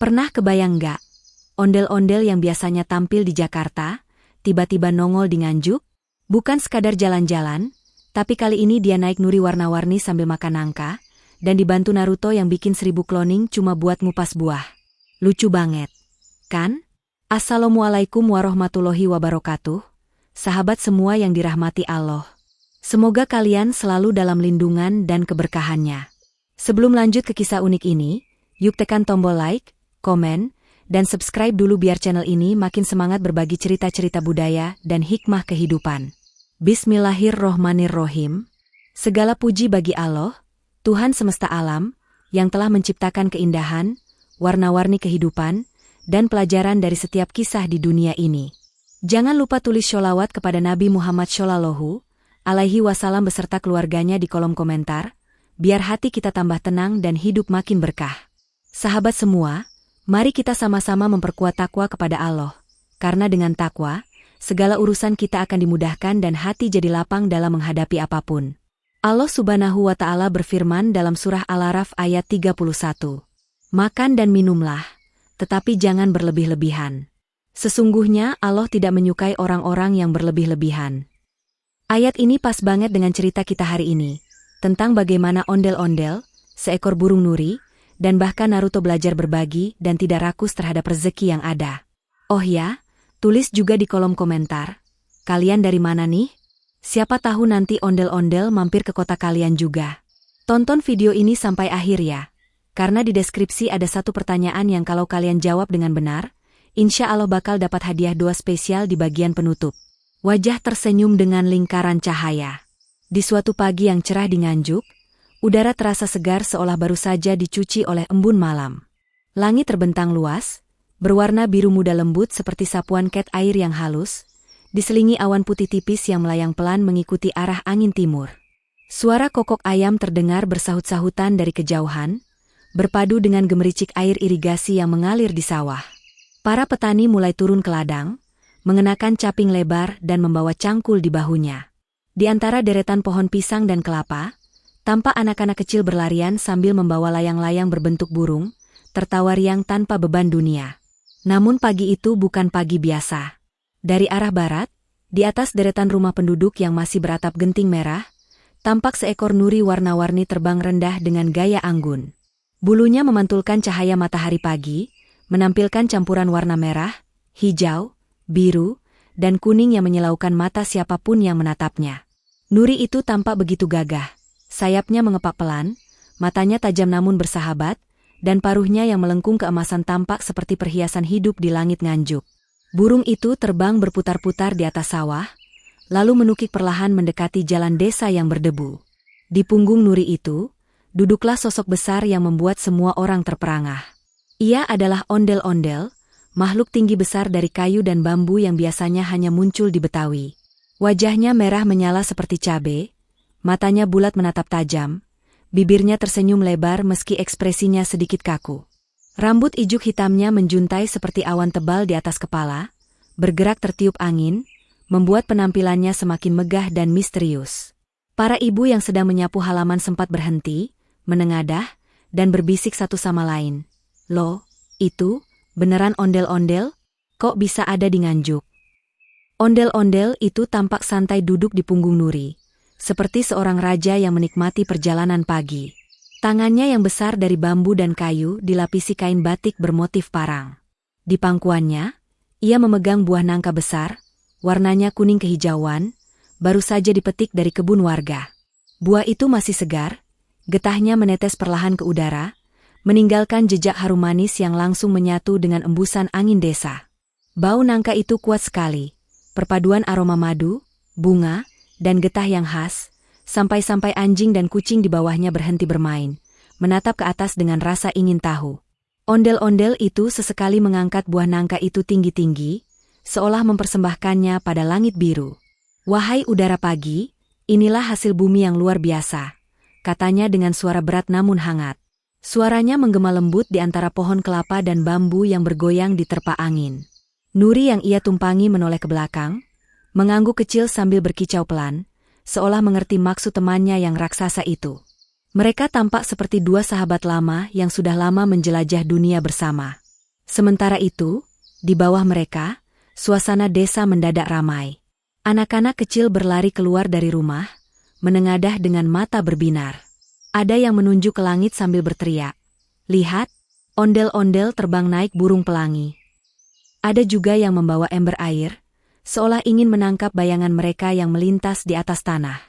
Pernah kebayang nggak? Ondel-ondel yang biasanya tampil di Jakarta, tiba-tiba nongol di Nganjuk? Bukan sekadar jalan-jalan, tapi kali ini dia naik nuri warna-warni sambil makan nangka, dan dibantu Naruto yang bikin 1000 cloning cuma buat ngupas buah. Lucu banget, kan? Assalamualaikum warahmatullahi wabarakatuh, sahabat semua yang dirahmati Allah. Semoga kalian selalu dalam lindungan dan keberkahannya. Sebelum lanjut ke kisah unik ini, yuk tekan tombol like, komen, dan subscribe dulu biar channel ini makin semangat berbagi cerita-cerita budaya dan hikmah kehidupan. Bismillahirrohmanirrohim. Segala puji bagi Allah, Tuhan semesta alam, yang telah menciptakan keindahan, warna-warni kehidupan, dan pelajaran dari setiap kisah di dunia ini. Jangan lupa tulis sholawat kepada Nabi Muhammad Shallallahu Alaihi Wasallam beserta keluarganya di kolom komentar, biar hati kita tambah tenang dan hidup makin berkah. Sahabat semua, mari kita sama-sama memperkuat takwa kepada Allah, karena dengan takwa, segala urusan kita akan dimudahkan dan hati jadi lapang dalam menghadapi apapun. Allah Subhanahu wa Ta'ala berfirman dalam surah Al-A'raf ayat 31. Makan dan minumlah, tetapi jangan berlebih-lebihan. Sesungguhnya Allah tidak menyukai orang-orang yang berlebih-lebihan. Ayat ini pas banget dengan cerita kita hari ini, tentang bagaimana ondel-ondel, seekor burung nuri, dan bahkan Naruto belajar berbagi dan tidak rakus terhadap rezeki yang ada. Oh ya, tulis juga di kolom komentar, kalian dari mana nih? Siapa tahu nanti ondel-ondel mampir ke kota kalian juga. Tonton video ini sampai akhir ya, karena di deskripsi ada satu pertanyaan yang kalau kalian jawab dengan benar, insya Allah bakal dapat hadiah doa spesial di bagian penutup. Wajah tersenyum dengan lingkaran cahaya. Di suatu pagi yang cerah di Nganjuk, udara terasa segar seolah baru saja dicuci oleh embun malam. Langit terbentang luas, berwarna biru muda lembut seperti sapuan cat air yang halus, diselingi awan putih tipis yang melayang pelan mengikuti arah angin timur. Suara kokok ayam terdengar bersahut-sahutan dari kejauhan, berpadu dengan gemericik air irigasi yang mengalir di sawah. Para petani mulai turun ke ladang, mengenakan caping lebar dan membawa cangkul di bahunya. Di antara deretan pohon pisang dan kelapa, tampak anak-anak kecil berlarian sambil membawa layang-layang berbentuk burung, tertawa riang tanpa beban dunia. Namun pagi itu bukan pagi biasa. Dari arah barat, di atas deretan rumah penduduk yang masih beratap genting merah, tampak seekor nuri warna-warni terbang rendah dengan gaya anggun. Bulunya memantulkan cahaya matahari pagi, menampilkan campuran warna merah, hijau, biru, dan kuning yang menyilaukan mata siapapun yang menatapnya. Nuri itu tampak begitu gagah, sayapnya mengepak pelan, matanya tajam namun bersahabat, dan paruhnya yang melengkung keemasan tampak seperti perhiasan hidup di langit Nganjuk. Burung itu terbang berputar-putar di atas sawah, lalu menukik perlahan mendekati jalan desa yang berdebu. Di punggung nuri itu, duduklah sosok besar yang membuat semua orang terperangah. Ia adalah ondel-ondel, makhluk tinggi besar dari kayu dan bambu yang biasanya hanya muncul di Betawi. Wajahnya merah menyala seperti cabai, matanya bulat menatap tajam, bibirnya tersenyum lebar meski ekspresinya sedikit kaku. Rambut ijuk hitamnya menjuntai seperti awan tebal di atas kepala, bergerak tertiup angin, membuat penampilannya semakin megah dan misterius. Para ibu yang sedang menyapu halaman sempat berhenti, menengadah, dan berbisik satu sama lain. Loh, itu beneran ondel-ondel? Kok bisa ada di Nganjuk? Ondel-ondel itu tampak santai duduk di punggung Nuri, seperti seorang raja yang menikmati perjalanan pagi. Tangannya yang besar dari bambu dan kayu dilapisi kain batik bermotif parang. Di pangkuannya, ia memegang buah nangka besar, warnanya kuning kehijauan, baru saja dipetik dari kebun warga. Buah itu masih segar, getahnya menetes perlahan ke udara, meninggalkan jejak harum manis yang langsung menyatu dengan embusan angin desa. Bau nangka itu kuat sekali, perpaduan aroma madu, bunga, dan getah yang khas, sampai-sampai anjing dan kucing di bawahnya berhenti bermain, menatap ke atas dengan rasa ingin tahu. Ondel-ondel itu sesekali mengangkat buah nangka itu tinggi-tinggi, seolah mempersembahkannya pada langit biru. Wahai udara pagi, inilah hasil bumi yang luar biasa, katanya dengan suara berat namun hangat. Suaranya menggema lembut di antara pohon kelapa dan bambu yang bergoyang di terpa angin. Nuri yang ia tumpangi menoleh ke belakang, mengangguk kecil sambil berkicau pelan, seolah mengerti maksud temannya yang raksasa itu. Mereka tampak seperti dua sahabat lama yang sudah lama menjelajah dunia bersama. Sementara itu, di bawah mereka, suasana desa mendadak ramai. Anak-anak kecil berlari keluar dari rumah, menengadah dengan mata berbinar. Ada yang menunjuk ke langit sambil berteriak, "Lihat, ondel-ondel terbang naik burung pelangi." Ada juga yang membawa ember air, seolah ingin menangkap bayangan mereka yang melintas di atas tanah.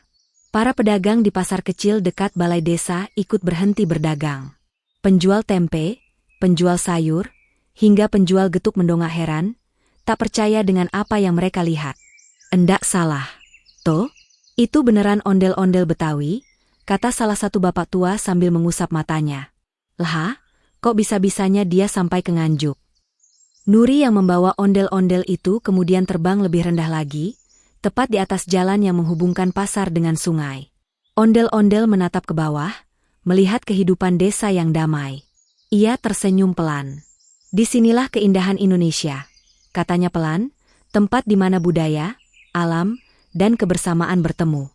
Para pedagang di pasar kecil dekat balai desa ikut berhenti berdagang. Penjual tempe, penjual sayur, hingga penjual getuk mendongak heran, tak percaya dengan apa yang mereka lihat. "Endak salah. Toh, itu beneran ondel-ondel Betawi," kata salah satu bapak tua sambil mengusap matanya. "Lah, kok bisa-bisanya dia sampai ke Nganjuk?" Nuri yang membawa ondel-ondel itu kemudian terbang lebih rendah lagi, tepat di atas jalan yang menghubungkan pasar dengan sungai. Ondel-ondel menatap ke bawah, melihat kehidupan desa yang damai. Ia tersenyum pelan. "Disinilah keindahan Indonesia," katanya pelan, "tempat di mana budaya, alam, dan kebersamaan bertemu."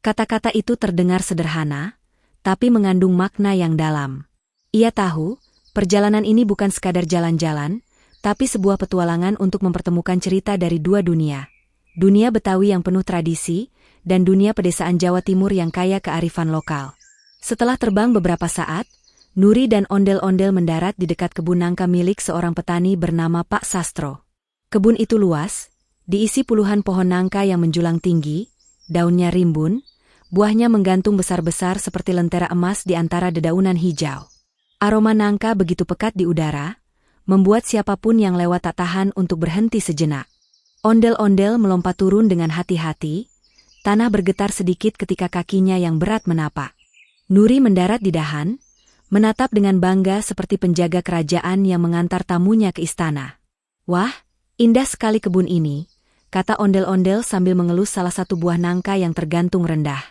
Kata-kata itu terdengar sederhana, tapi mengandung makna yang dalam. Ia tahu, perjalanan ini bukan sekadar jalan-jalan, tapi sebuah petualangan untuk mempertemukan cerita dari dua dunia. Dunia Betawi yang penuh tradisi, dan dunia pedesaan Jawa Timur yang kaya kearifan lokal. Setelah terbang beberapa saat, Nuri dan ondel-ondel mendarat di dekat kebun nangka milik seorang petani bernama Pak Sastro. Kebun itu luas, diisi puluhan pohon nangka yang menjulang tinggi, daunnya rimbun, buahnya menggantung besar-besar seperti lentera emas di antara dedaunan hijau. Aroma nangka begitu pekat di udara, membuat siapapun yang lewat tak tahan untuk berhenti sejenak. Ondel-ondel melompat turun dengan hati-hati, tanah bergetar sedikit ketika kakinya yang berat menapak. Nuri mendarat di dahan, menatap dengan bangga seperti penjaga kerajaan yang mengantar tamunya ke istana. "Wah, indah sekali kebun ini," kata ondel-ondel sambil mengelus salah satu buah nangka yang tergantung rendah.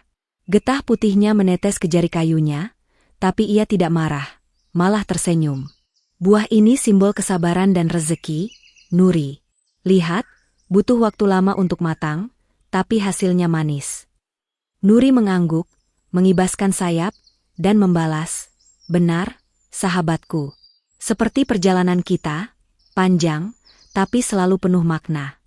Getah putihnya menetes ke jari kayunya, tapi ia tidak marah, malah tersenyum. "Buah ini simbol kesabaran dan rezeki, Nuri. Lihat, butuh waktu lama untuk matang, tapi hasilnya manis." Nuri mengangguk, mengibaskan sayap, dan membalas, "Benar, sahabatku. Seperti perjalanan kita, panjang, tapi selalu penuh makna."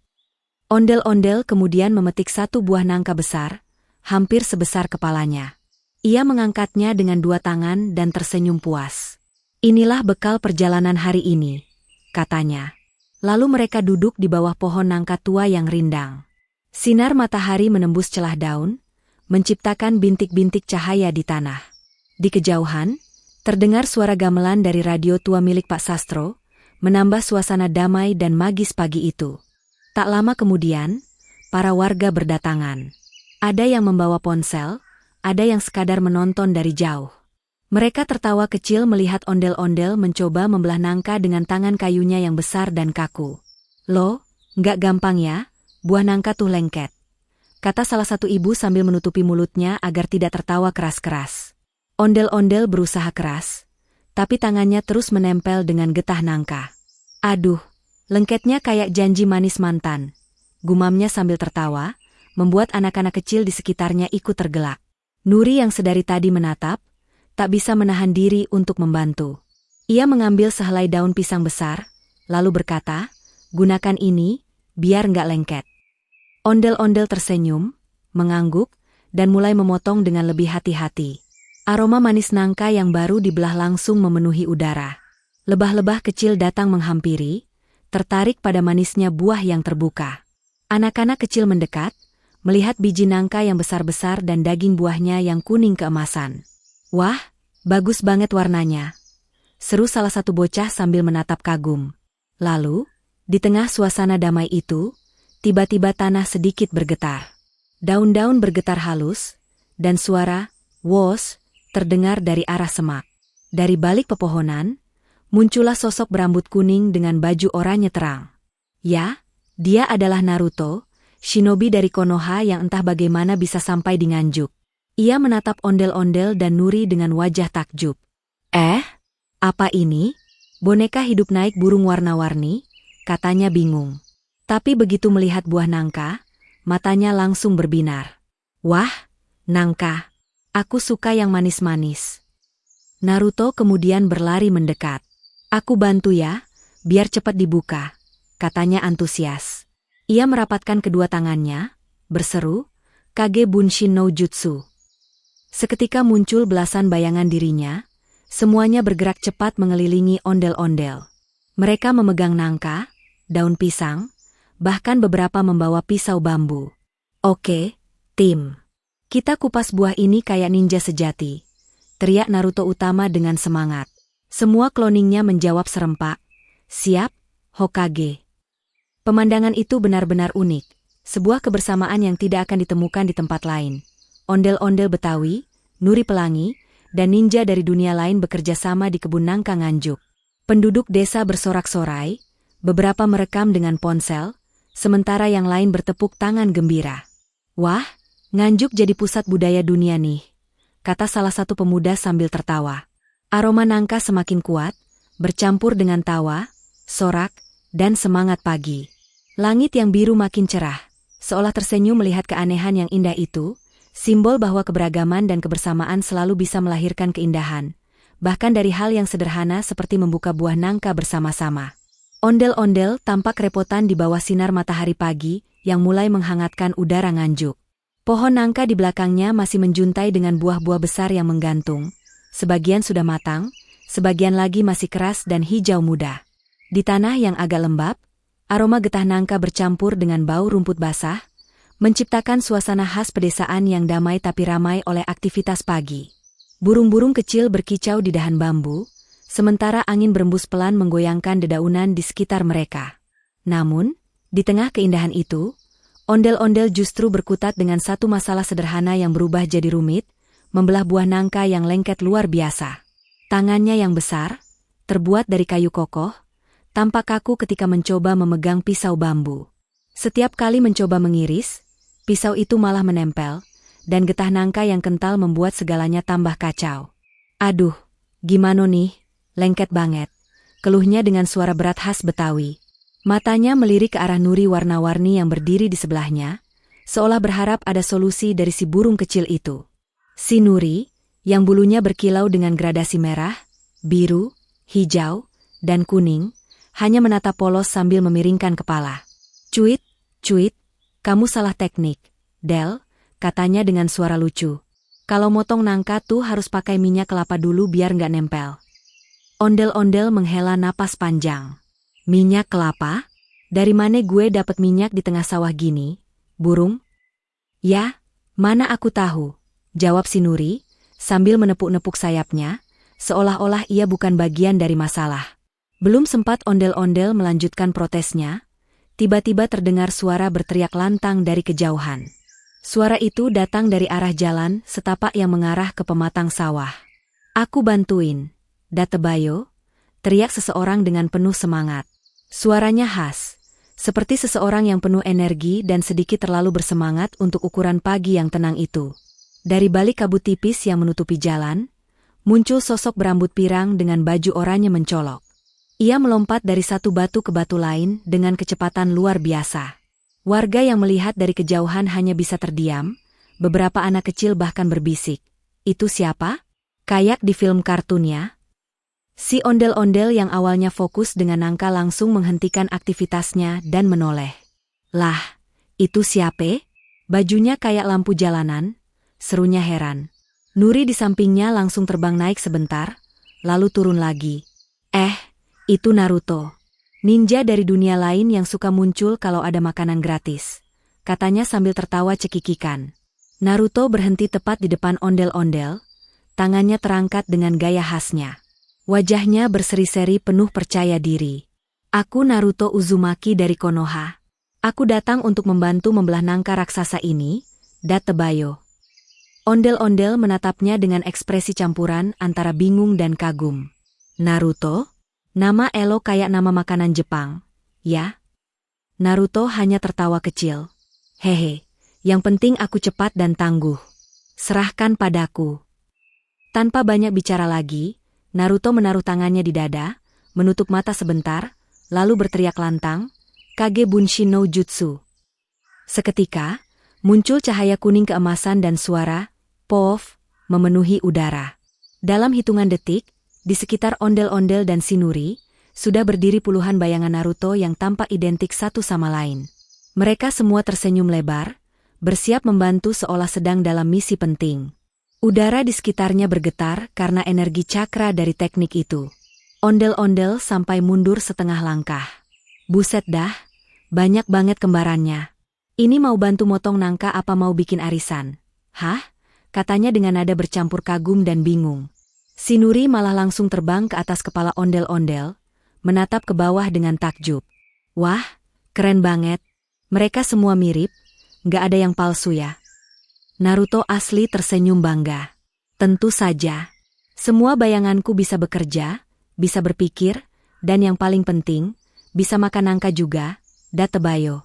Ondel-ondel kemudian memetik satu buah nangka besar, hampir sebesar kepalanya. Ia mengangkatnya dengan dua tangan dan tersenyum puas. "Inilah bekal perjalanan hari ini," katanya. Lalu mereka duduk di bawah pohon nangka tua yang rindang. Sinar matahari menembus celah daun, menciptakan bintik-bintik cahaya di tanah. Di kejauhan, terdengar suara gamelan dari radio tua milik Pak Sastro, menambah suasana damai dan magis pagi itu. Tak lama kemudian, para warga berdatangan. Ada yang membawa ponsel, ada yang sekadar menonton dari jauh. Mereka tertawa kecil melihat ondel-ondel mencoba membelah nangka dengan tangan kayunya yang besar dan kaku. "Loh, nggak gampang ya, buah nangka tuh lengket," kata salah satu ibu sambil menutupi mulutnya agar tidak tertawa keras-keras. Ondel-ondel berusaha keras, tapi tangannya terus menempel dengan getah nangka. "Aduh, lengketnya kayak janji manis mantan," gumamnya sambil tertawa, membuat anak-anak kecil di sekitarnya ikut tergelak. Nuri yang sedari tadi menatap, tak bisa menahan diri untuk membantu. Ia mengambil sehelai daun pisang besar, lalu berkata, "Gunakan ini, biar nggak lengket." Ondel-ondel tersenyum, mengangguk, dan mulai memotong dengan lebih hati-hati. Aroma manis nangka yang baru dibelah langsung memenuhi udara. Lebah-lebah kecil datang menghampiri, tertarik pada manisnya buah yang terbuka. Anak-anak kecil mendekat, melihat biji nangka yang besar-besar dan daging buahnya yang kuning keemasan. "Wah, bagus banget warnanya," seru salah satu bocah sambil menatap kagum. Lalu, di tengah suasana damai itu, tiba-tiba tanah sedikit bergetar. Daun-daun bergetar halus, dan suara "wos" terdengar dari arah semak. Dari balik pepohonan, muncullah sosok berambut kuning dengan baju oranye terang. Ya, dia adalah Naruto, shinobi dari Konoha yang entah bagaimana bisa sampai di Nganjuk. Ia menatap ondel-ondel dan Nuri dengan wajah takjub. Apa ini? Boneka hidup naik burung warna-warni, katanya bingung. Tapi begitu melihat buah nangka, matanya langsung berbinar. "Wah, nangka. Aku suka yang manis-manis." Naruto kemudian berlari mendekat. "Aku bantu ya," biar cepat dibuka, katanya antusias. Ia merapatkan kedua tangannya, berseru, Kage Bunshin no Jutsu. Seketika muncul belasan bayangan dirinya, semuanya bergerak cepat mengelilingi ondel-ondel. Mereka memegang nangka, daun pisang, bahkan beberapa membawa pisau bambu. Oke, tim. Kita kupas buah ini kayak ninja sejati, teriak Naruto utama dengan semangat. Semua kloningnya menjawab serempak, siap, Hokage. Pemandangan itu benar-benar unik, sebuah kebersamaan yang tidak akan ditemukan di tempat lain. Ondel-ondel Betawi, Nuri Pelangi, dan ninja dari dunia lain bekerja sama di kebun nangka Nganjuk. Penduduk desa bersorak-sorai, beberapa merekam dengan ponsel, sementara yang lain bertepuk tangan gembira. Wah, Nganjuk jadi pusat budaya dunia nih, kata salah satu pemuda sambil tertawa. Aroma nangka semakin kuat, bercampur dengan tawa, sorak, dan semangat pagi. Langit yang biru makin cerah, seolah tersenyum melihat keanehan yang indah itu, simbol bahwa keberagaman dan kebersamaan selalu bisa melahirkan keindahan, bahkan dari hal yang sederhana seperti membuka buah nangka bersama-sama. Ondel-ondel tampak repotan di bawah sinar matahari pagi yang mulai menghangatkan udara Nganjuk. Pohon nangka di belakangnya masih menjuntai dengan buah-buah besar yang menggantung. Sebagian sudah matang, sebagian lagi masih keras dan hijau muda. Di tanah yang agak lembab, aroma getah nangka bercampur dengan bau rumput basah, menciptakan suasana khas pedesaan yang damai tapi ramai oleh aktivitas pagi. Burung-burung kecil berkicau di dahan bambu, sementara angin berembus pelan menggoyangkan dedaunan di sekitar mereka. Namun, di tengah keindahan itu, ondel-ondel justru berkutat dengan satu masalah sederhana yang berubah jadi rumit, membelah buah nangka yang lengket luar biasa. Tangannya yang besar, terbuat dari kayu kokoh, tampak kaku ketika mencoba memegang pisau bambu. Setiap kali mencoba mengiris, pisau itu malah menempel, dan getah nangka yang kental membuat segalanya tambah kacau. Aduh, gimana nih, lengket banget, keluhnya dengan suara berat khas Betawi. Matanya melirik ke arah Nuri warna-warni yang berdiri di sebelahnya, seolah berharap ada solusi dari si burung kecil itu. Si Nuri, yang bulunya berkilau dengan gradasi merah, biru, hijau, dan kuning, hanya menatap polos sambil memiringkan kepala. Cuit, kamu salah teknik, Del, katanya dengan suara lucu. Kalau motong nangka tuh harus pakai minyak kelapa dulu biar nggak nempel. Ondel-ondel menghela napas panjang. Minyak kelapa? Dari mana gue dapat minyak di tengah sawah gini, burung? Ya, mana aku tahu, jawab si Nuri, sambil menepuk-nepuk sayapnya, seolah-olah ia bukan bagian dari masalah. Belum sempat ondel-ondel melanjutkan protesnya, tiba-tiba terdengar suara berteriak lantang dari kejauhan. Suara itu datang dari arah jalan setapak yang mengarah ke pematang sawah. Aku bantuin, Datebayo, teriak seseorang dengan penuh semangat. Suaranya khas, seperti seseorang yang penuh energi dan sedikit terlalu bersemangat untuk ukuran pagi yang tenang itu. Dari balik kabut tipis yang menutupi jalan, muncul sosok berambut pirang dengan baju oranye mencolok. Ia melompat dari satu batu ke batu lain dengan kecepatan luar biasa. Warga yang melihat dari kejauhan hanya bisa terdiam, beberapa anak kecil bahkan berbisik. Itu siapa? Kayak di film kartunnya? Si ondel-ondel yang awalnya fokus dengan nangka langsung menghentikan aktivitasnya dan menoleh. Lah, itu siapa? Bajunya kayak lampu jalanan, serunya heran. Nuri di sampingnya langsung terbang naik sebentar, lalu turun lagi. Itu Naruto. Ninja dari dunia lain yang suka muncul kalau ada makanan gratis, katanya sambil tertawa cekikikan. Naruto berhenti tepat di depan ondel-ondel, tangannya terangkat dengan gaya khasnya. Wajahnya berseri-seri penuh percaya diri. Aku Naruto Uzumaki dari Konoha. Aku datang untuk membantu membelah nangka raksasa ini, Datebayo. Ondel-ondel menatapnya dengan ekspresi campuran antara bingung dan kagum. Naruto? Nama Elo kayak nama makanan Jepang, ya? Naruto hanya tertawa kecil. Hehe, yang penting aku cepat dan tangguh. Serahkan padaku. Tanpa banyak bicara lagi, Naruto menaruh tangannya di dada, menutup mata sebentar, lalu berteriak lantang, Kage Bunshin no Jutsu. Seketika, muncul cahaya kuning keemasan dan suara, poof, memenuhi udara. Dalam hitungan detik, di sekitar ondel-ondel dan si Nuri, sudah berdiri puluhan bayangan Naruto yang tampak identik satu sama lain. Mereka semua tersenyum lebar, bersiap membantu seolah sedang dalam misi penting. Udara di sekitarnya bergetar karena energi cakra dari teknik itu. Ondel-ondel sampai mundur setengah langkah. Buset dah, banyak banget kembarannya. Ini mau bantu motong nangka apa mau bikin arisan? Hah? Katanya dengan nada bercampur kagum dan bingung. Shinori malah langsung terbang ke atas kepala ondel-ondel, menatap ke bawah dengan takjub. Wah, keren banget. Mereka semua mirip, gak ada yang palsu ya. Naruto asli tersenyum bangga. Tentu saja. Semua bayanganku bisa bekerja, bisa berpikir, dan yang paling penting, bisa makan nangka juga, datebayo.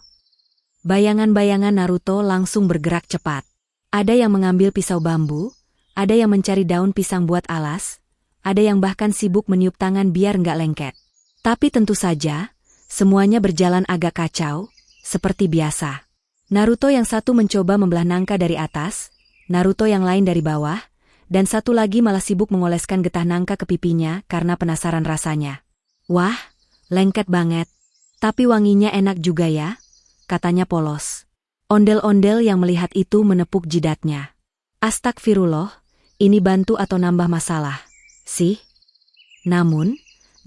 Bayangan-bayangan Naruto langsung bergerak cepat. Ada yang mengambil pisau bambu, ada yang mencari daun pisang buat alas, ada yang bahkan sibuk meniup tangan biar nggak lengket. Tapi tentu saja, semuanya berjalan agak kacau, seperti biasa. Naruto yang satu mencoba membelah nangka dari atas, Naruto yang lain dari bawah, dan satu lagi malah sibuk mengoleskan getah nangka ke pipinya karena penasaran rasanya. Wah, lengket banget. Tapi wanginya enak juga ya, katanya polos. Ondel-ondel yang melihat itu menepuk jidatnya. Astagfirullah, ini bantu atau nambah masalah, sih? Namun,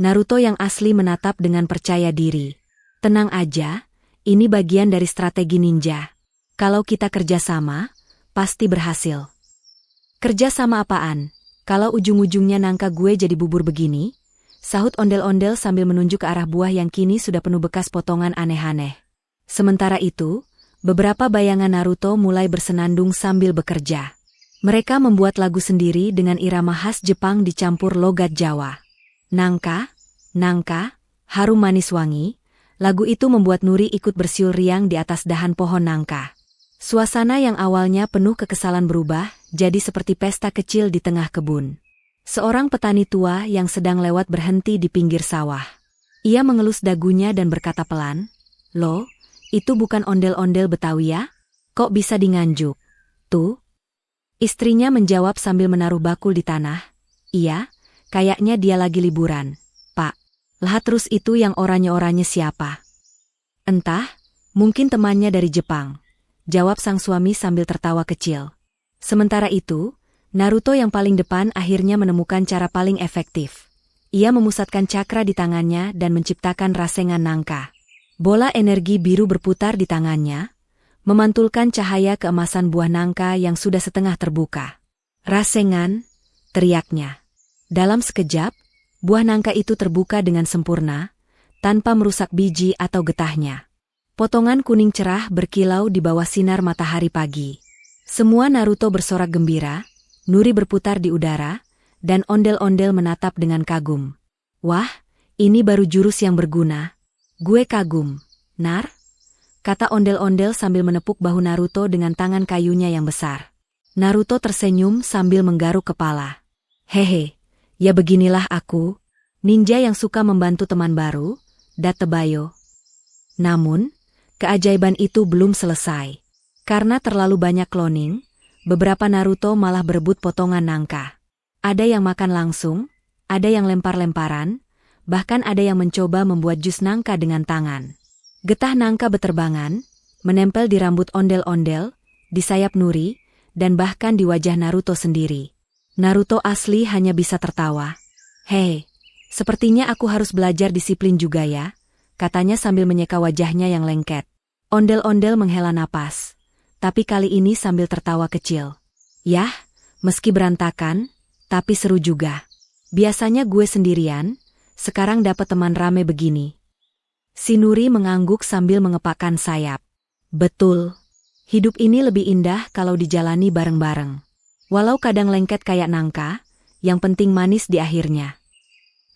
Naruto yang asli menatap dengan percaya diri. Tenang aja, ini bagian dari strategi ninja. Kalau kita kerjasama, pasti berhasil. Kerjasama apaan? Kalau ujung-ujungnya nangka gue jadi bubur begini? Sahut ondel-ondel sambil menunjuk ke arah buah yang kini sudah penuh bekas potongan aneh-aneh. Sementara itu, beberapa bayangan Naruto mulai bersenandung sambil bekerja. Mereka membuat lagu sendiri dengan irama khas Jepang dicampur logat Jawa. Nangka, nangka, harum manis wangi, lagu itu membuat Nuri ikut bersiul riang di atas dahan pohon nangka. Suasana yang awalnya penuh kekesalan berubah, jadi seperti pesta kecil di tengah kebun. Seorang petani tua yang sedang lewat berhenti di pinggir sawah. Ia mengelus dagunya dan berkata pelan, "Loh, itu bukan ondel-ondel Betawi ya? Kok bisa di Nganjuk? Tuh." Istrinya menjawab sambil menaruh bakul di tanah. "Iya, kayaknya dia lagi liburan, Pak." "Lah terus itu yang oranye-oranye siapa?" "Entah, mungkin temannya dari Jepang," jawab sang suami sambil tertawa kecil. Sementara itu, Naruto yang paling depan akhirnya menemukan cara paling efektif. Ia memusatkan cakra di tangannya dan menciptakan rasengan nangka. Bola energi biru berputar di tangannya, memantulkan cahaya keemasan buah nangka yang sudah setengah terbuka. "Rasengan," teriaknya. Dalam sekejap, buah nangka itu terbuka dengan sempurna, tanpa merusak biji atau getahnya. Potongan kuning cerah berkilau di bawah sinar matahari pagi. Semua Naruto bersorak gembira, Nuri berputar di udara, dan ondel-ondel menatap dengan kagum. "Wah, ini baru jurus yang berguna. Gue kagum, Nar," kata ondel-ondel sambil menepuk bahu Naruto dengan tangan kayunya yang besar. Naruto tersenyum sambil menggaruk kepala. "Hehe, ya beginilah aku, ninja yang suka membantu teman baru, datebayo." Namun, keajaiban itu belum selesai. Karena terlalu banyak cloning, beberapa Naruto malah berebut potongan nangka. Ada yang makan langsung, ada yang lempar-lemparan, bahkan ada yang mencoba membuat jus nangka dengan tangan. Getah nangka beterbangan, menempel di rambut ondel-ondel, di sayap Nuri, dan bahkan di wajah Naruto sendiri. Naruto asli hanya bisa tertawa. "Hei, sepertinya aku harus belajar disiplin juga ya," katanya sambil menyeka wajahnya yang lengket. Ondel-ondel menghela napas, tapi kali ini sambil tertawa kecil. "Yah, meski berantakan, tapi seru juga. Biasanya gue sendirian, sekarang dapat teman rame begini." Shinori mengangguk sambil mengepakkan sayap. "Betul. Hidup ini lebih indah kalau dijalani bareng-bareng. Walau kadang lengket kayak nangka, yang penting manis di akhirnya."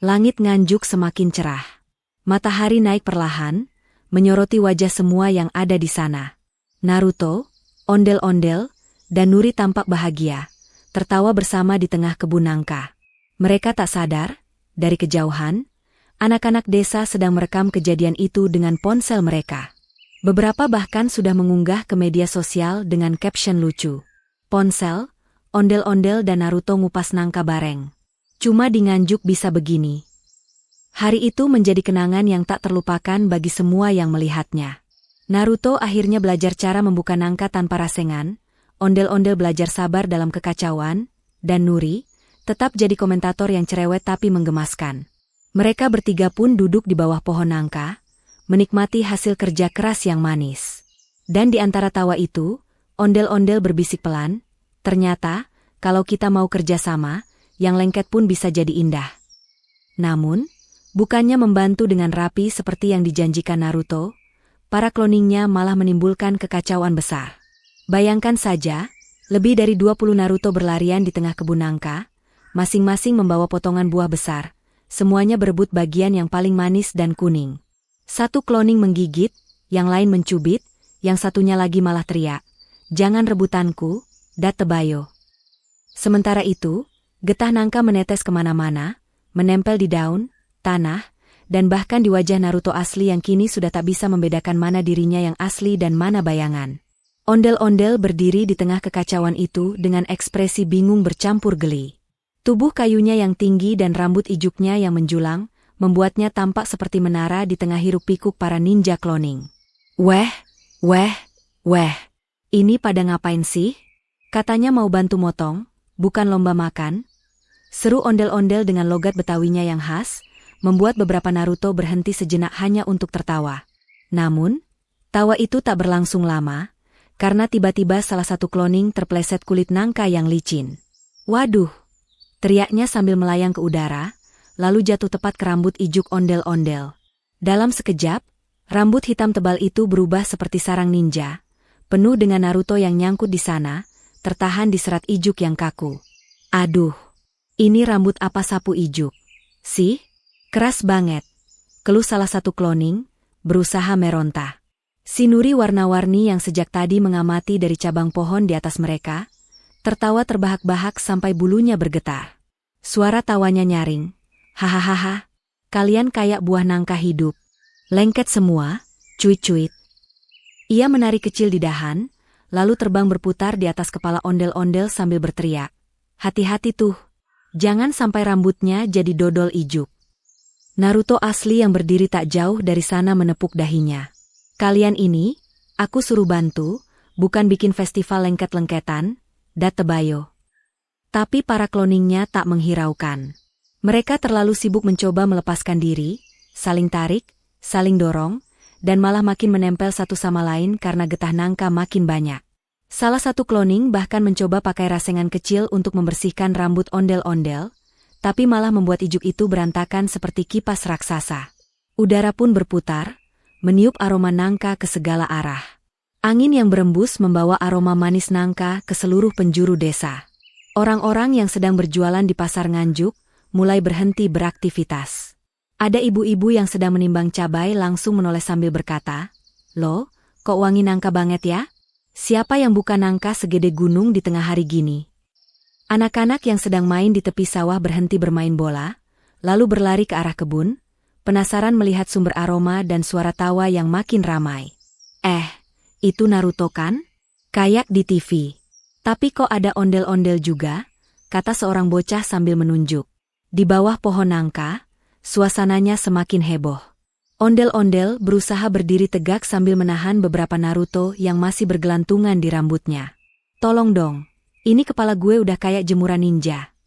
Langit Nganjuk semakin cerah. Matahari naik perlahan, menyoroti wajah semua yang ada di sana. Naruto, ondel-ondel, dan Nuri tampak bahagia, tertawa bersama di tengah kebun nangka. Mereka tak sadar, dari kejauhan, anak-anak desa sedang merekam kejadian itu dengan ponsel mereka. Beberapa bahkan sudah mengunggah ke media sosial dengan caption lucu. "Ponsel, ondel-ondel dan Naruto ngupas nangka bareng. Cuma di Nganjuk bisa begini." Hari itu menjadi kenangan yang tak terlupakan bagi semua yang melihatnya. Naruto akhirnya belajar cara membuka nangka tanpa rasengan, ondel-ondel belajar sabar dalam kekacauan, dan Nuri tetap jadi komentator yang cerewet tapi menggemaskan. Mereka bertiga pun duduk di bawah pohon nangka, menikmati hasil kerja keras yang manis. Dan di antara tawa itu, ondel-ondel berbisik pelan, ternyata, kalau kita mau kerja sama, yang lengket pun bisa jadi indah. Namun, bukannya membantu dengan rapi seperti yang dijanjikan Naruto, para cloningnya malah menimbulkan kekacauan besar. Bayangkan saja, lebih dari 20 Naruto berlarian di tengah kebun nangka, masing-masing membawa potongan buah besar, semuanya berebut bagian yang paling manis dan kuning. Satu cloning menggigit, yang lain mencubit, yang satunya lagi malah teriak, "Jangan rebutanku, Datebayo." Sementara itu, getah nangka menetes kemana-mana, menempel di daun, tanah, dan bahkan di wajah Naruto asli yang kini sudah tak bisa membedakan mana dirinya yang asli dan mana bayangan. Ondel-ondel berdiri di tengah kekacauan itu dengan ekspresi bingung bercampur geli. Tubuh kayunya yang tinggi dan rambut ijuknya yang menjulang, membuatnya tampak seperti menara di tengah hiruk-pikuk para ninja cloning. Weh, ini pada ngapain sih? Katanya mau bantu motong, bukan lomba makan. Seru ondel-ondel dengan logat Betawinya yang khas, membuat beberapa Naruto berhenti sejenak hanya untuk tertawa. Namun, tawa itu tak berlangsung lama, karena tiba-tiba salah satu cloning terpleset kulit nangka yang licin. Waduh! Teriaknya sambil melayang ke udara, lalu jatuh tepat ke rambut ijuk ondel-ondel. Dalam sekejap, rambut hitam tebal itu berubah seperti sarang ninja, penuh dengan Naruto yang nyangkut di sana, tertahan di serat ijuk yang kaku. Aduh, ini rambut apa sapu ijuk? Sih? Keras banget. Keluh salah satu cloning, berusaha meronta. Si Nuri warna-warni yang sejak tadi mengamati dari cabang pohon di atas mereka, tertawa terbahak-bahak sampai bulunya bergetar. Suara tawanya nyaring. Hahaha, kalian kayak buah nangka hidup. Lengket semua, cuit-cuit. Ia menari kecil di dahan, lalu terbang berputar di atas kepala ondel-ondel sambil berteriak. Hati-hati tuh, jangan sampai rambutnya jadi dodol ijuk. Naruto asli yang berdiri tak jauh dari sana menepuk dahinya. Kalian ini, aku suruh bantu, bukan bikin festival lengket-lengketan, Datebayo. Tapi para cloningnya tak menghiraukan. Mereka terlalu sibuk mencoba melepaskan diri, saling tarik, saling dorong, dan malah makin menempel satu sama lain karena getah nangka makin banyak. Salah satu cloning bahkan mencoba pakai rasengan kecil untuk membersihkan rambut ondel-ondel, tapi malah membuat ijuk itu berantakan seperti kipas raksasa. Udara pun berputar, meniup aroma nangka ke segala arah. Angin yang berembus membawa aroma manis nangka ke seluruh penjuru desa. Orang-orang yang sedang berjualan di pasar Nganjuk mulai berhenti beraktivitas. Ada ibu-ibu yang sedang menimbang cabai langsung menoleh sambil berkata, "Loh, kok wangi nangka banget ya? Siapa yang buka nangka segede gunung di tengah hari gini?" Anak-anak yang sedang main di tepi sawah berhenti bermain bola, lalu berlari ke arah kebun, penasaran melihat sumber aroma dan suara tawa yang makin ramai. Itu Naruto kan? Kayak di TV. Tapi kok ada ondel-ondel juga? Kata seorang bocah sambil menunjuk. Di bawah pohon nangka, suasananya semakin heboh. Ondel-ondel berusaha berdiri tegak sambil menahan beberapa Naruto yang masih bergelantungan di rambutnya. Tolong dong, ini kepala gue udah kayak jemuran ninja.